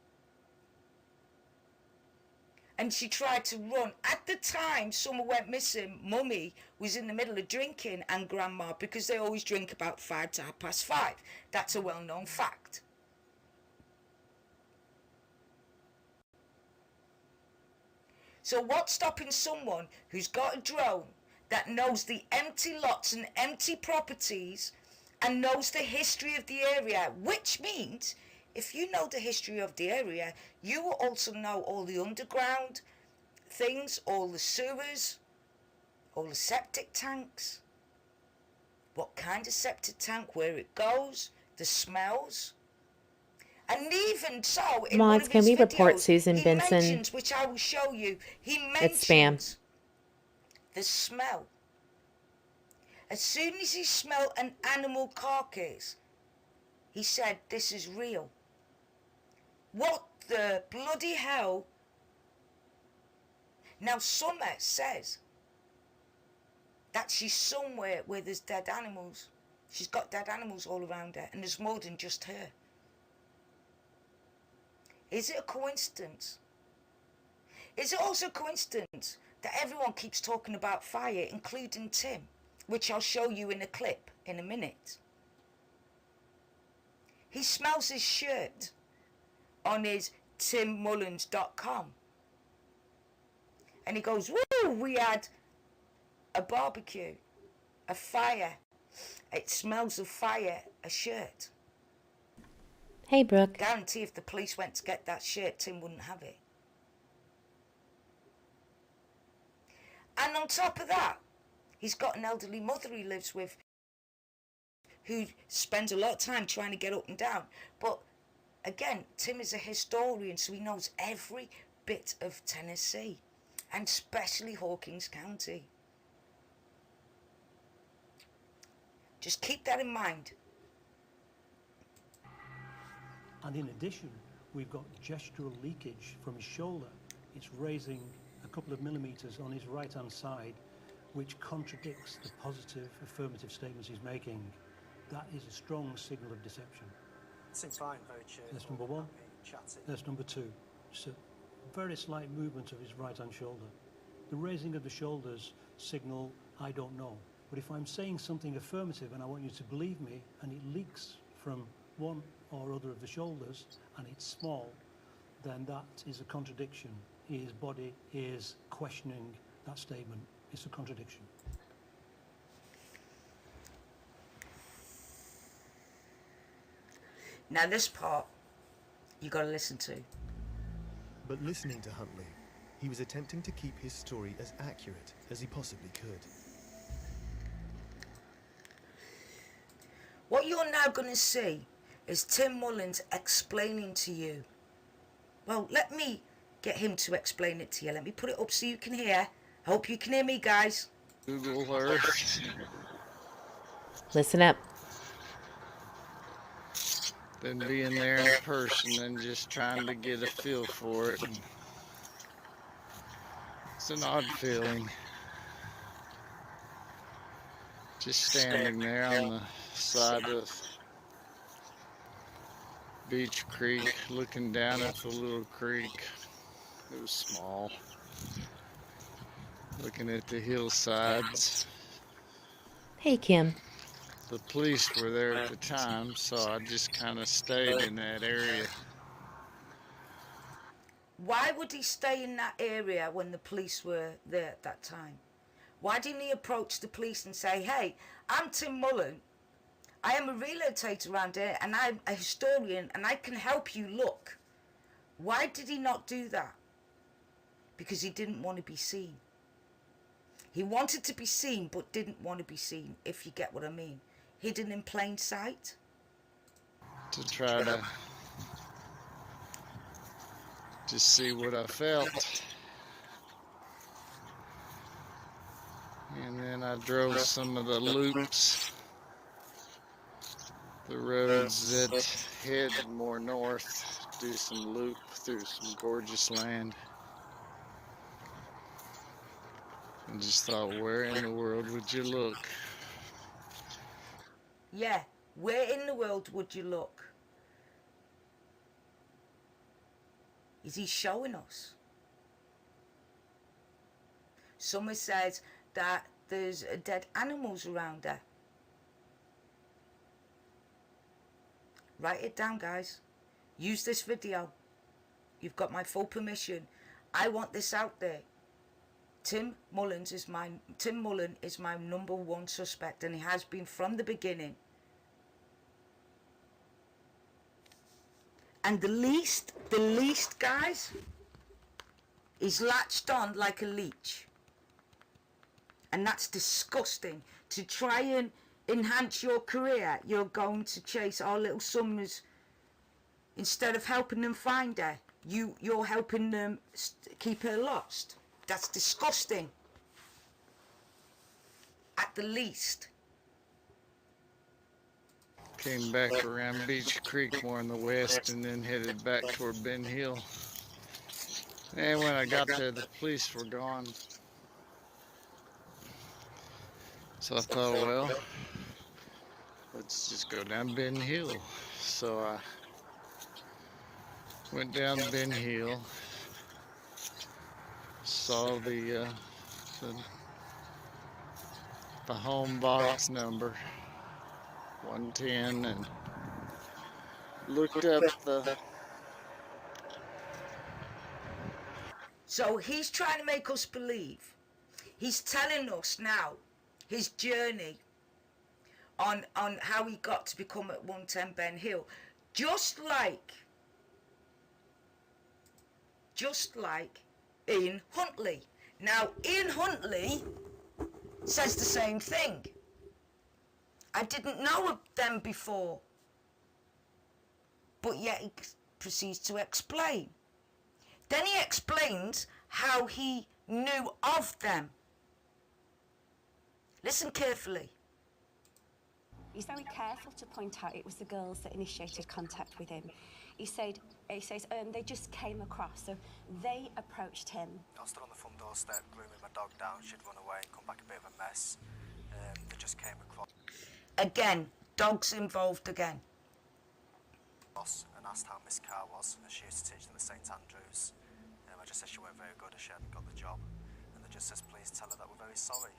and she tried to run? At the time Summer went missing, Mummy was in the middle of drinking and Grandma, because they always drink about 5 to 5:30. That's a well-known fact. So what's stopping someone who's got a drone that knows the empty lots and empty properties and knows the history of the area? Which means if you know the history of the area, you will also know all the underground things, all the sewers, all the septic tanks, what kind of septic tank, where it goes, the smells. And even so, in one Mods, of can his we report videos, Susan he Benson? mentions, which I will show you, he It's spam. mentions the smell. As soon as he smelled an animal carcass, he said, this is real. What the bloody hell? Now Summer says that she's somewhere where there's dead animals. She's got dead animals all around her, and there's more than just her. Is it a coincidence? Is it also a coincidence that everyone keeps talking about fire, including Tim, which I'll show you in a clip in a minute? He smells his shirt on his timmullens.com. And he goes, woo, we had a barbecue, a fire. It smells of fire, a shirt. Hey, Brooke. Guarantee if the police went to get that shirt, Tim wouldn't have it. And on top of that, he's got an elderly mother he lives with who spends a lot of time trying to get up and down. But again, Tim is a historian, so he knows every bit of Tennessee, and especially Hawkins County. Just keep that in mind. And in addition, we've got gestural leakage from his shoulder. It's raising a couple of millimeters on his right-hand side, which contradicts the positive, affirmative statements he's making. That is a strong signal of deception. Seems fine, very cheerful. That's number one. Happy, chatty. That's number two. Just a very slight movement of his right-hand shoulder. The raising of the shoulders signal, I don't know. But if I'm saying something affirmative and I want you to believe me, and it leaks from one or other of the shoulders, and it's small, then that is a contradiction. His body is questioning that statement. It's a contradiction. Now this part, you got to listen to. But listening to Huntley, he was attempting to keep his story as accurate as he possibly could. What you're now going to see is Tim Mullins explaining to you. Well, let me get him to explain it to you. Let me put it up so you can hear. I hope you can hear me, guys. Google Earth. Listen up. Than being there in person and just trying to get a feel for it. It's an odd feeling. Just standing there on the side of Beach Creek, looking down at the little creek. It was small. Looking at the hillsides. Hey, Kim. The police were there at the time, so I just kind of stayed in that area. Why would he stay in that area when the police were there at that time? Why didn't he approach the police and say, hey, I'm Tim Mullen. I am a relocator around here and I'm a historian and I can help you look. Why did he not do that? Because he didn't want to be seen. He wanted to be seen but didn't want to be seen, if you get what I mean. Hidden in plain sight. To try to just see what I felt. And then I drove some of the loops, the roads that head more north, do some loop through some gorgeous land. And just thought, where in the world would you look? Yeah, where in the world would you look? Is he showing us? Someone says that there's dead animals around there. Write it down, guys. Use this video. You've got my full permission. I want this out there. Tim Mullen is my number one suspect, and he has been from the beginning. And the least, guys, is latched on like a leech. And that's disgusting. To try and enhance your career, you're going to chase our little Summers. Instead of helping them find her, you're helping them keep her lost. That's disgusting. At the least. Came back around Beach Creek more in the west and then headed back toward Ben Hill. And when I got there, the police were gone. So I thought, well, let's just go down Ben Hill. So I went down Ben Hill, saw the home box number 110 and looked up the. So he's trying to make us believe. He's telling us now his journey on how he got to become at 110 Ben Hill. Just like Ian Huntley. Now, Ian Huntley says the same thing. I didn't know of them before. But yet he proceeds to explain. Then he explains how he knew of them. Listen carefully. He's very careful to point out it was the girls that initiated contact with him. He says, they just came across, so they approached him. I stood on the front doorstep, grooming my dog down. She'd run away and come back a bit of a mess. They just came across. Again, dogs involved again. And asked how Miss Carr was, as she used to teach them at St Andrews. I just said she weren't very good, as she hadn't got the job. And they just says, please tell her that we're very sorry.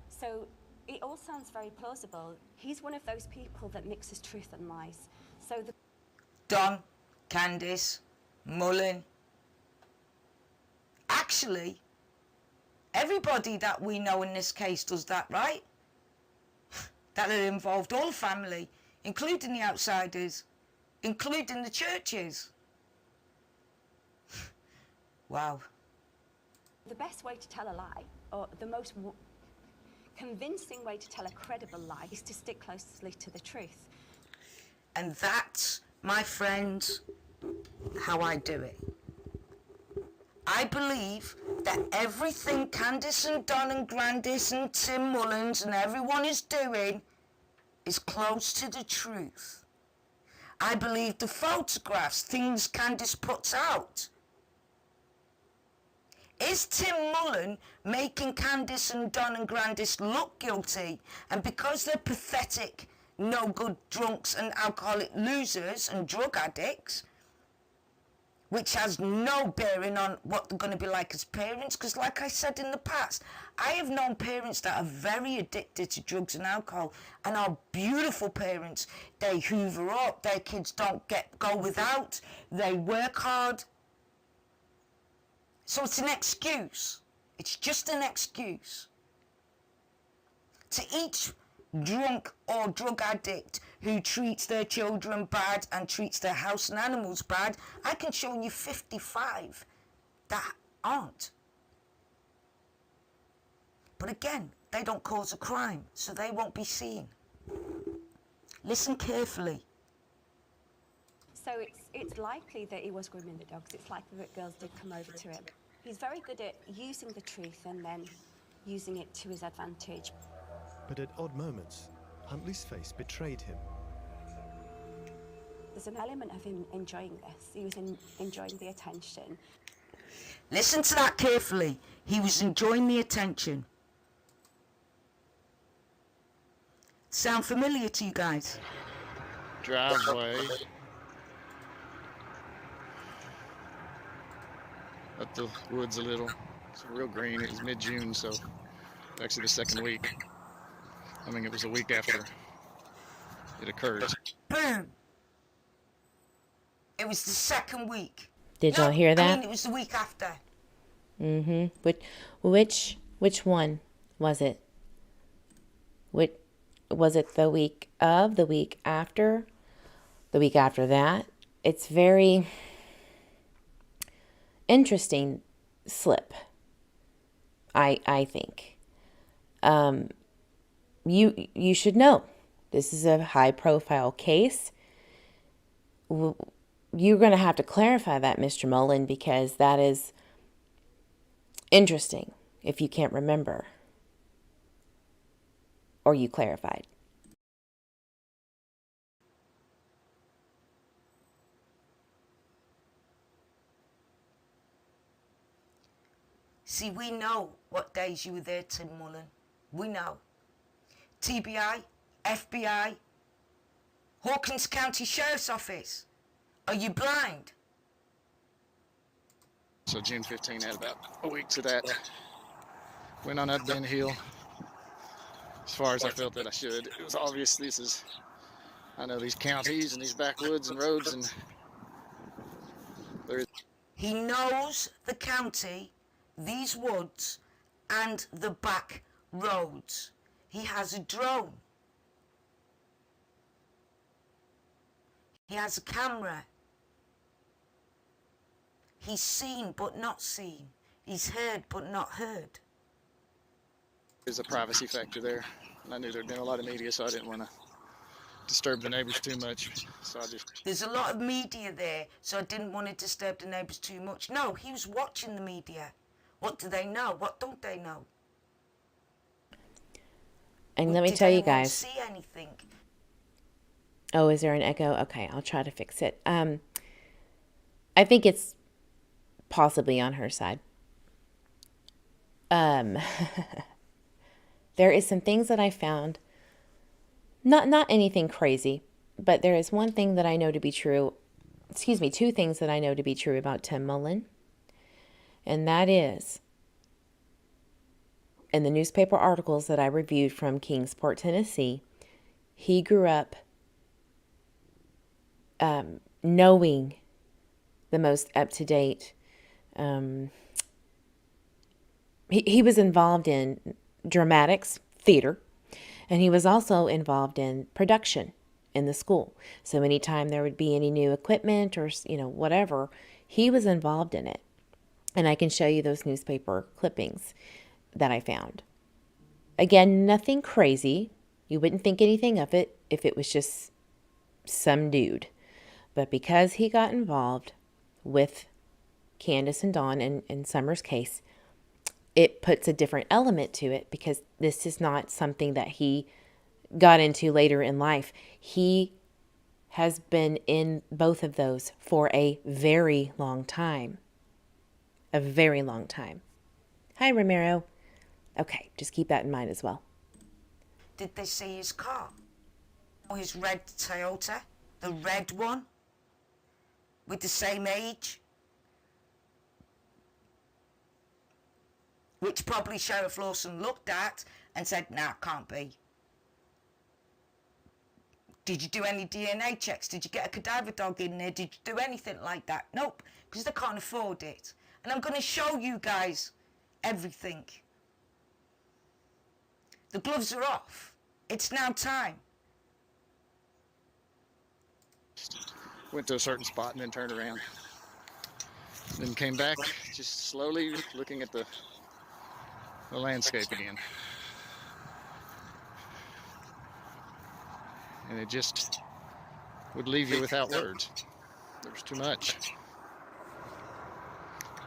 So it all sounds very plausible. He's one of those people that mixes truth and lies. So the Don, Candice, Mullen. Actually, everybody that we know in this case does that, right? That it involved all family, including the outsiders, including the churches. Wow. The best way to tell a lie, or the most convincing way to tell a credible lie, is to stick closely to the truth. And that's, my friends, how I do it. I believe that everything Candice and Don and Grandis and Tim Mullins and everyone is doing is close to the truth. I believe the photographs, things Candice puts out. Is Tim Mullen making Candice and Don and Grandis look guilty? And because they're pathetic, no-good drunks and alcoholic losers and drug addicts, which has no bearing on what they're going to be like as parents, because like I said in the past, I have known parents that are very addicted to drugs and alcohol and are beautiful parents. They hoover up, their kids don't go without, they work hard. So it's an excuse. It's just an excuse. To each drunk or drug addict who treats their children bad and treats their house and animals bad, I can show you 55 that aren't. But again, they don't cause a crime, so they won't be seen. Listen carefully. So it's likely that he was grooming the dogs. It's likely that girls did come over to him. He's very good at using the truth and then using it to his advantage. But at odd moments, Huntley's face betrayed him. There's an element of him enjoying this. He was enjoying the attention. Listen to that carefully. He was enjoying the attention. Sound familiar to you guys? Driveway. Up the woods a little. It's real green. It was mid-June, so actually the second week. I mean, it was a week after it occurred. Boom. It was the second week. Did y'all hear that? I mean, it was the week after. Mm-hmm. Which one was it? Was it the week of, the week after, the week after that? It's very interesting slip, I think. You should know this is a high profile case. You're going to have to clarify that, Mr. Mullen, because that is interesting if you can't remember or you clarified. See, we know what days you were there, Tim Mullen. We know. TBI, FBI, Hawkins County Sheriff's Office. Are you blind? So June 15 had about a week to that. Went on up Ben Hill as far as I felt that I should. It was obvious I know these counties and these backwoods and roads, and He knows the county, these woods, and the back roads. He has a drone. He has a camera. He's seen but not seen. He's heard but not heard. There's a privacy factor there. And I knew there'd been a lot of media, so I didn't want to disturb the neighbors too much. So I just... There's a lot of media there, so I didn't want to disturb the neighbours too much. No, he was watching the media. What do they know? What don't they know? And let me tell you guys. See anything? Oh, is there an echo? Okay, I'll try to fix it. I think it's possibly on her side. There is some things that I found. Not anything crazy, but there is one thing that I know to be true. Excuse me, two things that I know to be true about Tim Mullen. And that is, in the newspaper articles that I reviewed from Kingsport, Tennessee, he grew up knowing the most up-to-date. He was involved in dramatics, theater, and he was also involved in production in the school. So anytime there would be any new equipment or, whatever, he was involved in it. And I can show you those newspaper clippings that I found. Again, nothing crazy. You wouldn't think anything of it if it was just some dude. But because he got involved with Candace and Dawn in Summer's case, it puts a different element to it, because this is not something that he got into later in life. He has been in both of those for a very long time. A very long time. Hi, Ramiro. Okay, just keep that in mind as well. Did they see his car? Or his red Toyota? The red one? With the same age? Which probably Sheriff Lawson looked at and said, nah, can't be. Did you do any DNA checks? Did you get a cadaver dog in there? Did you do anything like that? Nope, because they can't afford it. And I'm going to show you guys everything. The gloves are off. It's now time. Went to a certain spot and then turned around. Then came back, just slowly looking at the landscape again. And it just would leave you without words. There was too much.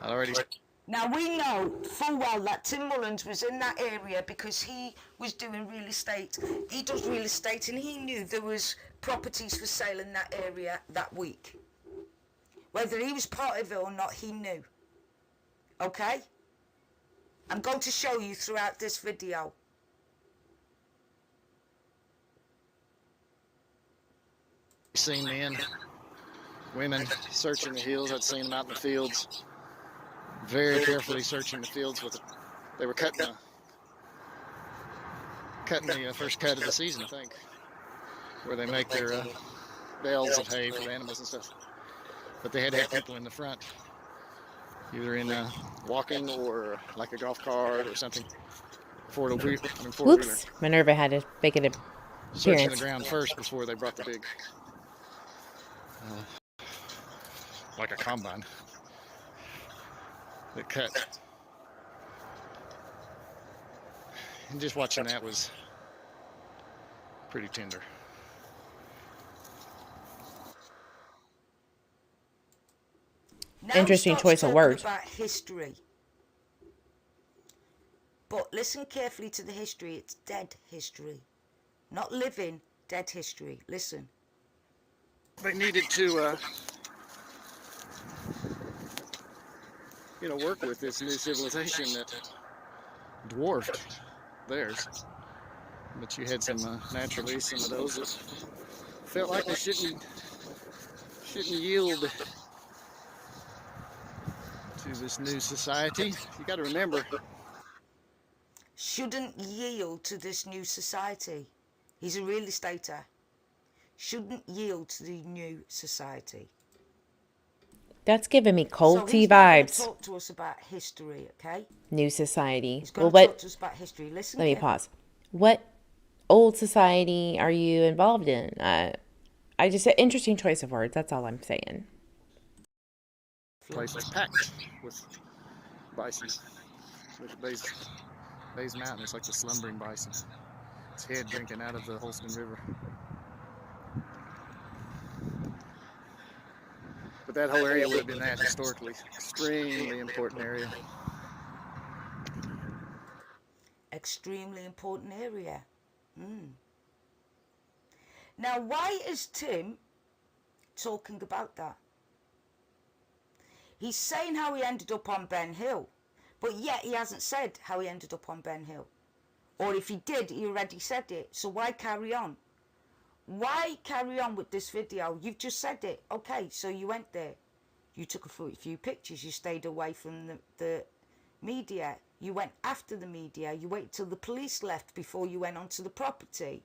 I already... Now we know full well that Tim Mullins was in that area because he was doing real estate. He does real estate, and he knew there was properties for sale in that area that week. Whether he was part of it or not, he knew. Okay? I'm going to show you throughout this video. Seen men, women searching the hills. I'd seen them out in the fields, very carefully searching the fields with it. They were cutting the first cut of the season, I think, where they make their bales of hay for the animals and stuff. But they had to have people in the front, either in walking or like a golf cart or something. Whoops, Minerva had to make an appearance. Searching the ground first before they brought the big, like a combine, that cut. And just watching that was pretty tender. Now Interesting choice of words. About history. But listen carefully to the history. It's dead history. Not living, dead history. Listen. They needed to, work with this new civilization that dwarfed theirs. But you had some naturally, some of those that felt like they shouldn't yield to this new society. You got to remember. Shouldn't yield to this new society. He's a real estater. Shouldn't yield to the new society. That's giving me culty so vibes. Talk to us about history, okay? New society. He's going to talk to us about history. Listen. Let me pause. What old society are you involved in? I just, an interesting choice of words. That's all I'm saying. Place is packed with bison. Look at Bay's Mountain. It's like the slumbering bison. Its head drinking out of the Holston River. But that whole area would have been that historically. Extremely important area. Extremely important area. Now, why is Tim talking about that? He's saying how he ended up on Ben Hill, but yet he hasn't said how he ended up on Ben Hill. Or if he did, he already said it. So why carry on? Why carry on with this video? You've just said it. Okay, so you went there. You took a few pictures. You stayed away from the media. You went after the media. You waited till the police left before you went onto the property.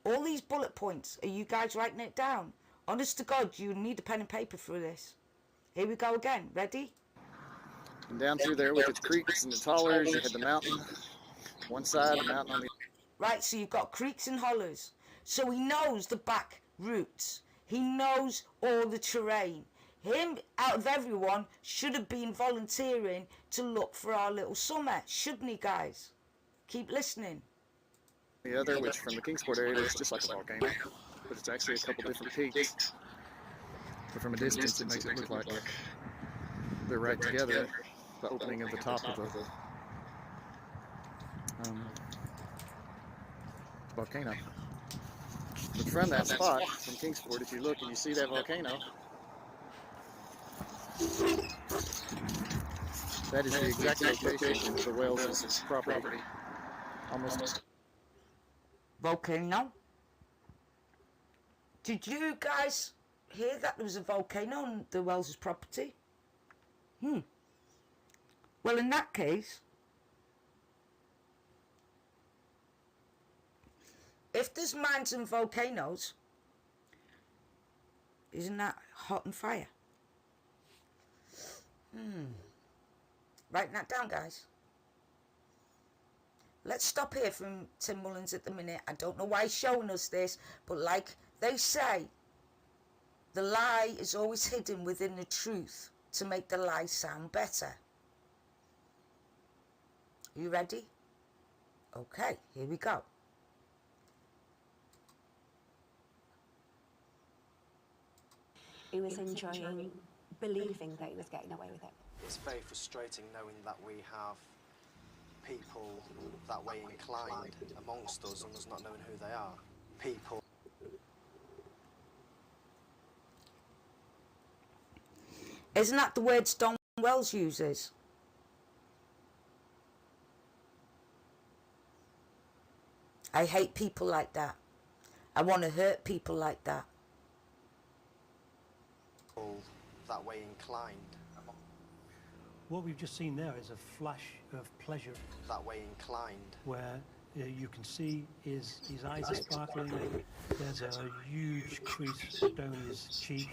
All these bullet points, are you guys writing it down? Honest to God, you need a pen and paper for this. Here we go again. Ready? And down through there with its creeks and its hollers, you had the mountain. One side, the mountain on the Right, so you've got creeks and hollers. So he knows the back routes. He knows all the terrain. Him, out of everyone, should have been volunteering to look for our little summer, shouldn't he, guys? Keep listening. The other, which from the Kingsport area looks just like a volcano, but it's actually a couple different peaks. But from a distance, it makes it look like they're right together. The opening of the top of the volcano. But from that spot, from Kingsport, if you look and you see that volcano, that is the exact location of the Wales' property. Almost. Volcano. Did you guys hear that there was a volcano on the Wells' property? Well, in that case, if there's mines and volcanoes, isn't that hot and fire? Writing that down, guys. Let's stop here from Tim Mullins at the minute. I don't know why he's showing us this, but like they say, the lie is always hidden within the truth to make the lie sound better. Are you ready? Okay, here we go. He was enjoying believing that he was getting away with it. It's very frustrating knowing that we have people that way inclined amongst us and us not knowing who they are. People. Isn't that the words Don Wells uses? I hate people like that. I want to hurt people like that. People that way inclined. What we've just seen there is a flash of pleasure. That way inclined. Where you can see his eyes are sparkling. There's a huge crease down his cheek,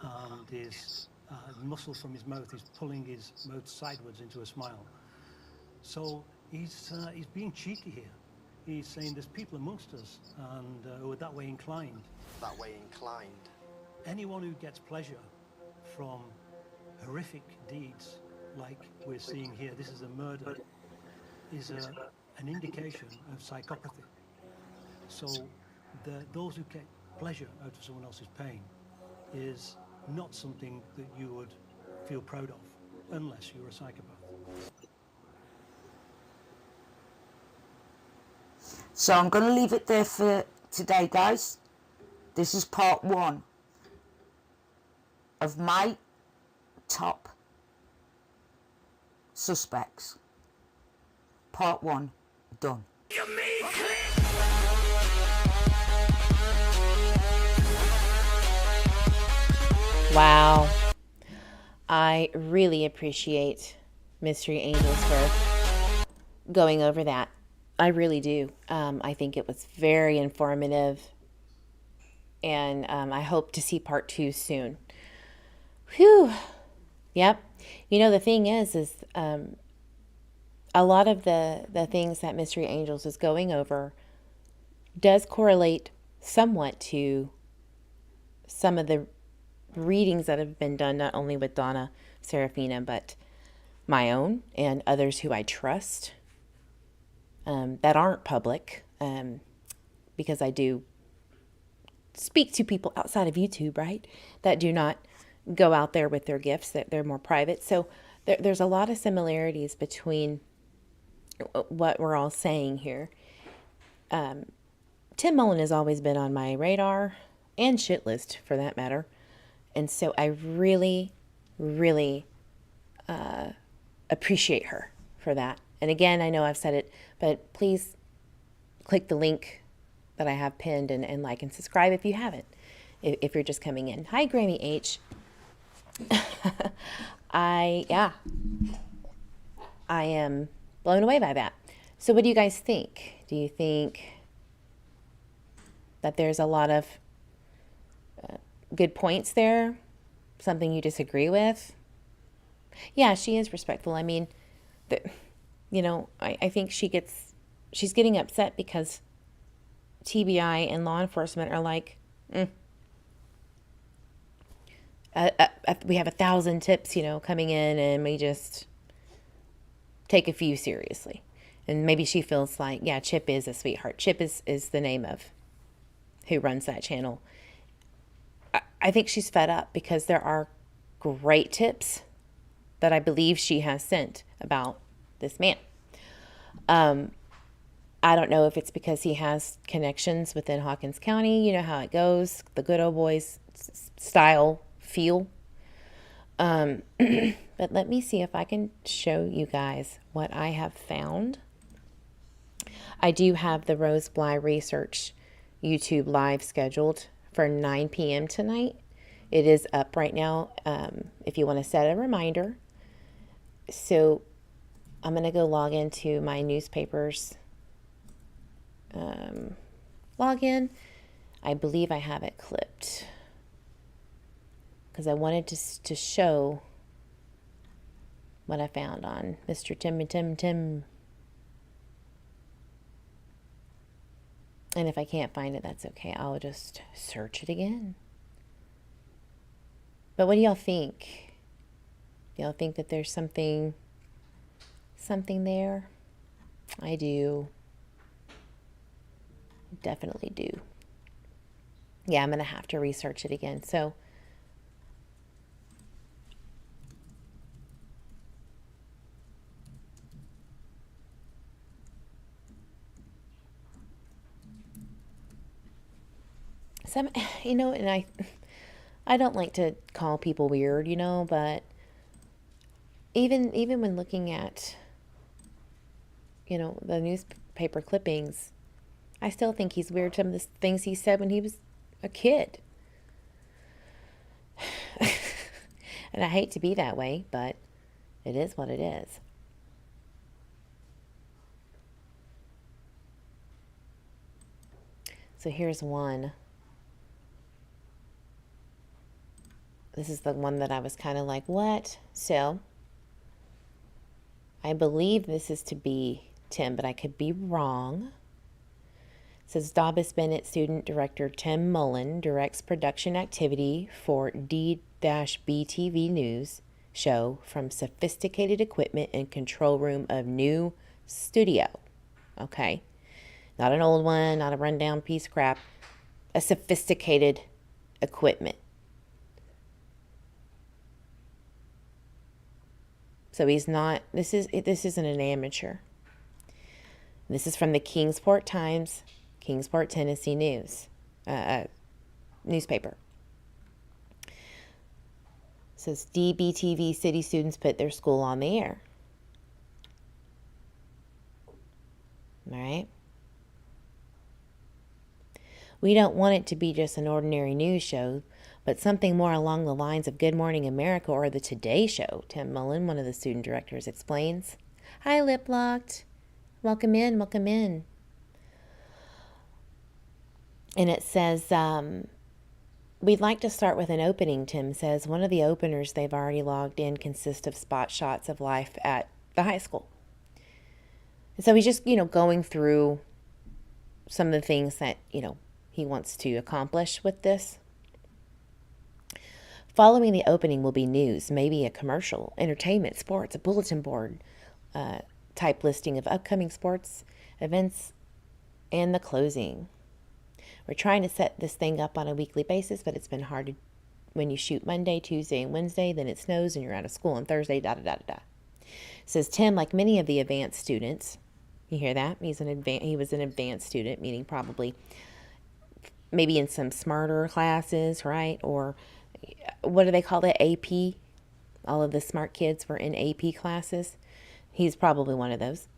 and his muscle from his mouth is pulling his mouth sideways into a smile. So he's being cheeky here. He's saying there's people amongst us and who are that way inclined. That way inclined. Anyone who gets pleasure from horrific deeds like we're seeing here, this is a murder, is an indication of psychopathy. So those who get pleasure out of someone else's pain is not something that you would feel proud of unless you're a psychopath. So I'm going to leave it there for today, guys. This is part 1 of my top suspects. Part 1 done. Wow. I really appreciate Mystery Angels for going over that. I really do. I think it was very informative, and I hope to see part 2 soon. Whew. Yep. You know, the thing is a lot of the things that Mystery Angels is going over does correlate somewhat to some of the readings that have been done, not only with Donna Serafina, but my own and others who I trust, that aren't public, because I do speak to people outside of YouTube, right? That do not go out there with their gifts, that they're more private. So there's a lot of similarities between what we're all saying here. Tim Mullen has always been on my radar and shit list for that matter. And so I really, really appreciate her for that. And again, I know I've said it, but please click the link that I have pinned and like and subscribe if you haven't, if you're just coming in. Hi, Grammy H. I am blown away by that. So what do you guys think? Do you think that there's a lot of good points there? Something you disagree with? Yeah, she is respectful. I mean, I think she's getting upset because TBI and law enforcement are like, we have 1,000 tips, coming in, and we just take a few seriously. And maybe she feels like, yeah, Chip is a sweetheart. Chip is the name of who runs that channel. I think she's fed up because there are great tips that I believe she has sent about this man. I don't know if it's because he has connections within Hawkins County. You know how it goes, the good old boys style feel. But let me see if I can show you guys what I have found. I do have the Rose Bly Research YouTube live scheduled for 9 p.m. tonight. It is up right now, if you want to set a reminder. So I'm going to go log into my newspapers login. I believe I have it clipped because I wanted to show what I found on Mr. Tim. And if I can't find it, that's okay. I'll just search it again. But what do y'all think? Do y'all think that there's something there? I do. Definitely do. Yeah, I'm going to have to research it again. So and I don't like to call people weird, but even when looking at, the newspaper clippings, I still think he's weird. Some of the things he said when he was a kid. And I hate to be that way, but it is what it is. So here's one. This is the one that I was kind of like, what? So I believe this is to be Tim, but I could be wrong. It says Dobbs Bennett student director Tim Mullen directs production activity for D-BTV News show from sophisticated equipment and control room of new studio. Okay. Not an old one, not a rundown piece of crap. A sophisticated equipment. So he's not, this isn't an amateur. This is from the Kingsport Times, Kingsport, Tennessee News, newspaper. It says DBTV city students put their school on the air. All right. We don't want it to be just an ordinary news show, but something more along the lines of Good Morning America or the Today Show, Tim Mullen, one of the student directors, explains. Hi, Lip Locked. Welcome in, welcome in. And it says, we'd like to start with an opening, Tim says. One of the openers they've already logged in consists of spot shots of life at the high school. And so he's just, going through some of the things that, he wants to accomplish with this. Following the opening will be news, maybe a commercial, entertainment, sports, a bulletin board type listing of upcoming sports events, and the closing. We're trying to set this thing up on a weekly basis, but it's been hard to, when you shoot Monday, Tuesday, and Wednesday, then it snows and you're out of school on Thursday, da-da-da-da-da. Says Tim, like many of the advanced students, you hear that? He was an advanced student, meaning probably maybe in some smarter classes, right? Or what do they call it? AP. All of the smart kids were in AP classes. He's probably one of those.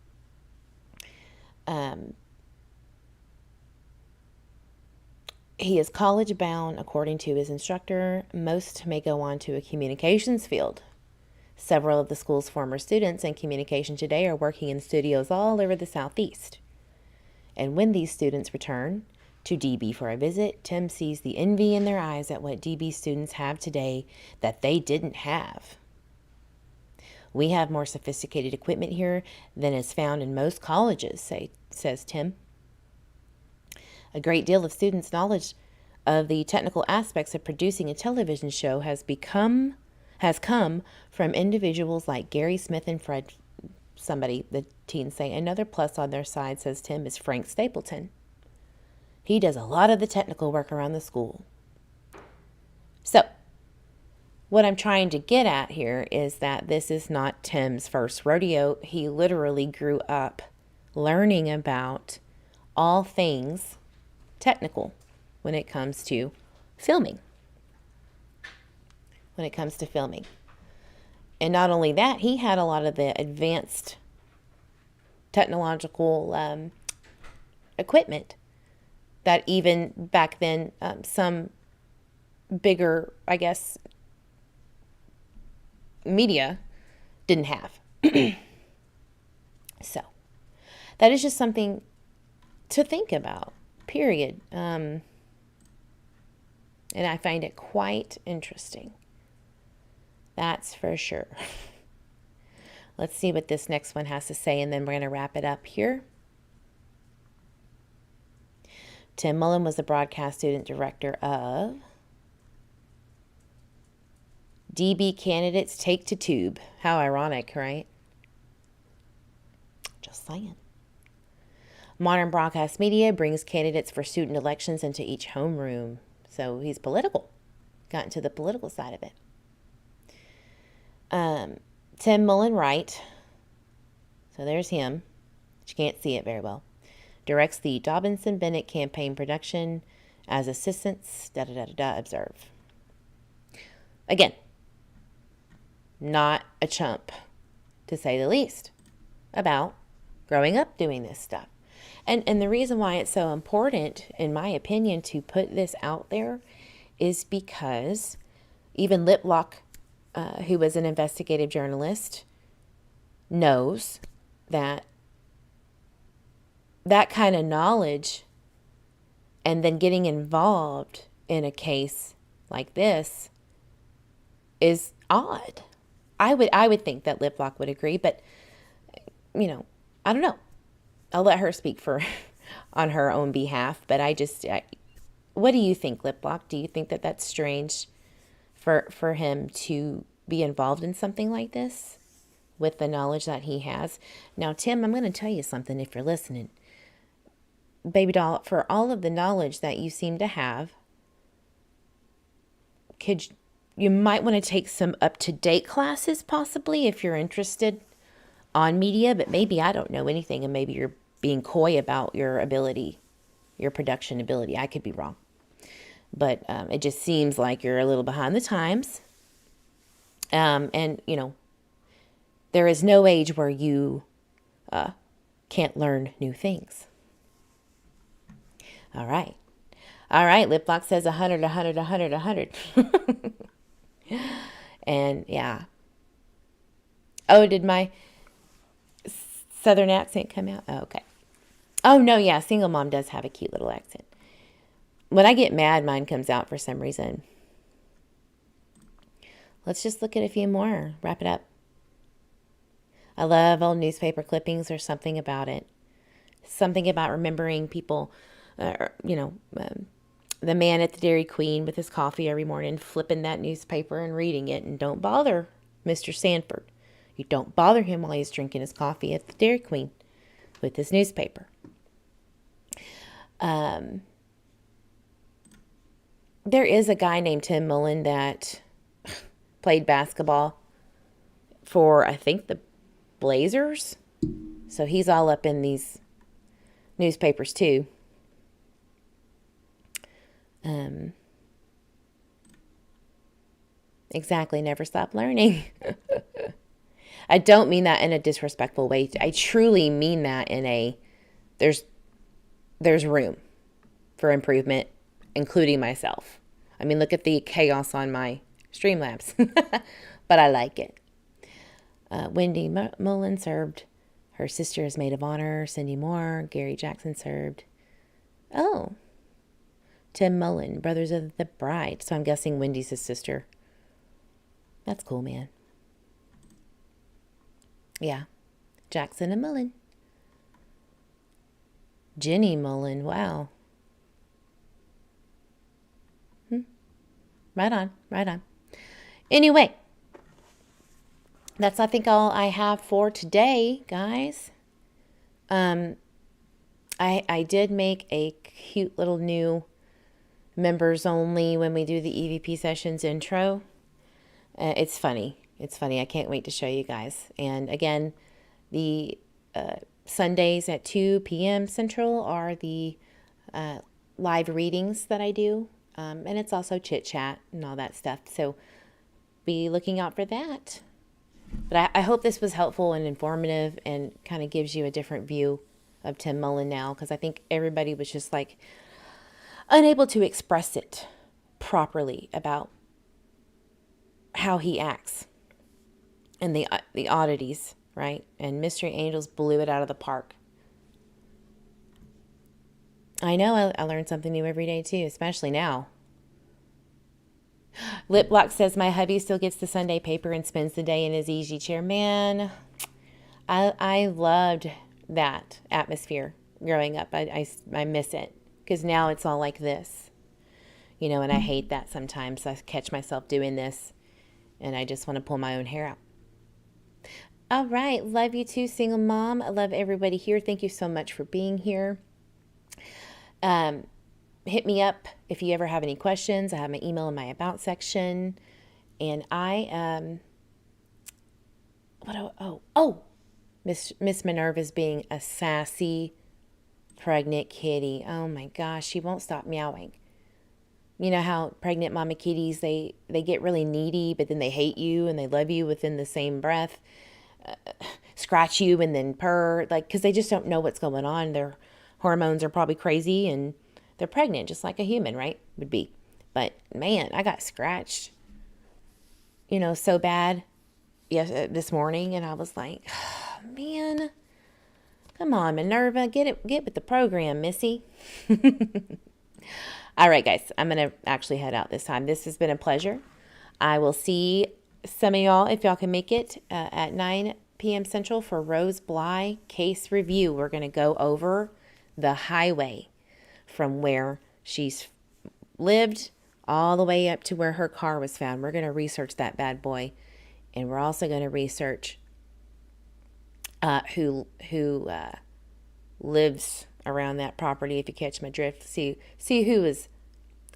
He is college bound, according to his instructor. Most may go on to a communications field. Several of the school's former students in communication today are working in studios all over the Southeast. And when these students return to DB for a visit, Tim sees the envy in their eyes at what DB students have today that they didn't have. We have more sophisticated equipment here than is found in most colleges, says Tim. A great deal of students' knowledge of the technical aspects of producing a television show has come from individuals like Gary Smith and Fred. Somebody, the teens say, another plus on their side, says Tim, is Frank Stapleton. He does a lot of the technical work around the school. So, what I'm trying to get at here is that this is not Tim's first rodeo. He literally grew up learning about all things technical when it comes to filming. And not only that, he had a lot of the advanced technological equipment that even back then some bigger, I guess, media didn't have. So that is just something to think about, period. And I find it quite interesting. That's for sure. Let's see what this next one has to say, and then we're going to wrap it up here. Tim Mullen was the broadcast student director of DB Candidates Take to Tube. How ironic, right? Just saying. Modern broadcast media brings candidates for student elections into each homeroom. So he's political. Got into the political side of it. Tim Mullen Wright. So there's him. But you can't see it very well. Directs the Dobinson Bennett campaign production as assistants. Observe. Again, not a chump, to say the least, about growing up doing this stuff. And the reason why it's so important, in my opinion, to put this out there is because even Liplock, who was an investigative journalist, knows that that kind of knowledge and then getting involved in a case like this is odd. I would think that Liplock would agree, but I don't know. I'll let her speak on her own behalf, but what do you think, Liplock? Do you think that that's strange for him to be involved in something like this with the knowledge that he has? Now, Tim, I'm going to tell you something if you're listening. Baby doll, for all of the knowledge that you seem to have, you might want to take some up-to-date classes possibly if you're interested on media, but maybe I don't know anything and maybe you're being coy about your ability, your production ability. I could be wrong. But it just seems like you're a little behind the times. And, there is no age where you can't learn new things. All right. Liplock says 100, 100, 100, 100. And yeah. Oh, did my Southern accent come out? Oh, okay. Oh, no, yeah. Single mom does have a cute little accent. When I get mad, mine comes out for some reason. Let's just look at a few more. Wrap it up. I love old newspaper clippings. There's something about it. Something about remembering people the man at the Dairy Queen with his coffee every morning, flipping that newspaper and reading it. And don't bother Mr. Sanford. You don't bother him while he's drinking his coffee at the Dairy Queen with his newspaper. There is a guy named Tim Mullen that played basketball for, I think, the Blazers. So he's all up in these newspapers too. Exactly, never stop learning. I don't mean that in a disrespectful way. I truly mean that in a, there's room for improvement, including myself. I mean, look at the chaos on my Streamlabs, but I like it. Wendy Mullen served. Her sister is maid of honor. Cindy Moore. Gary Jackson served. Oh. Tim Mullen, brothers of the bride. So I'm guessing Wendy's his sister. That's cool, man. Yeah. Jackson and Mullen. Jenny Mullen. Wow. Right on. Right on. Anyway. That's, I think, all I have for today, guys. I did make a cute little new members only when we do the EVP sessions intro. It's funny. It's funny. I can't wait to show you guys. And again, the Sundays at 2 p.m. Central are the live readings that I do. And it's also chit chat and all that stuff. So be looking out for that. But I hope this was helpful and informative and kind of gives you a different view of Tim Mullen now, because I think everybody was just like unable to express it properly about how he acts and the oddities, right? And Mystery Angels blew it out of the park. I know I learn something new every day too, especially now. Liplock says my hubby still gets the Sunday paper and spends the day in his easy chair. Man, I loved that atmosphere growing up. I miss it because now it's all like this, and I hate that sometimes. I catch myself doing this and I just want to pull my own hair out. All right. Love you too, single mom. I love everybody here. Thank you so much for being here. Hit me up if you ever have any questions. I have my email in my about section. And Miss Minerva's being a sassy, pregnant kitty. Oh my gosh, she won't stop meowing. You know how pregnant mama kitties, they get really needy, but then they hate you and they love you within the same breath. Scratch you and then purr, because they just don't know what's going on. Their hormones are probably crazy and they're pregnant, just like a human, right? Would be. But man, I got scratched, so bad this morning. And I was like, oh, man, come on, Minerva, get with the program, Missy. All right, guys, I'm going to actually head out this time. This has been a pleasure. I will see some of y'all, if y'all can make it, at 9 p.m. Central for Rose Bly case review. We're going to go over the highway from where she's lived all the way up to where her car was found. We're going to research that bad boy. And we're also going to research who lives around that property, if you catch my drift. See who is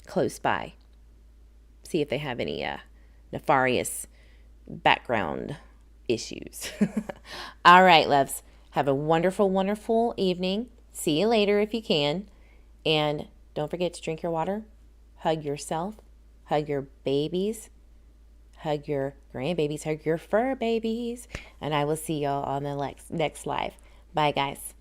close by. See if they have any nefarious background issues. All right, loves. Have a wonderful, wonderful evening. See you later if you can. And don't forget to drink your water. Hug yourself. Hug your babies. Hug your grandbabies. Hug your fur babies. And I will see y'all on the next live. Bye, guys.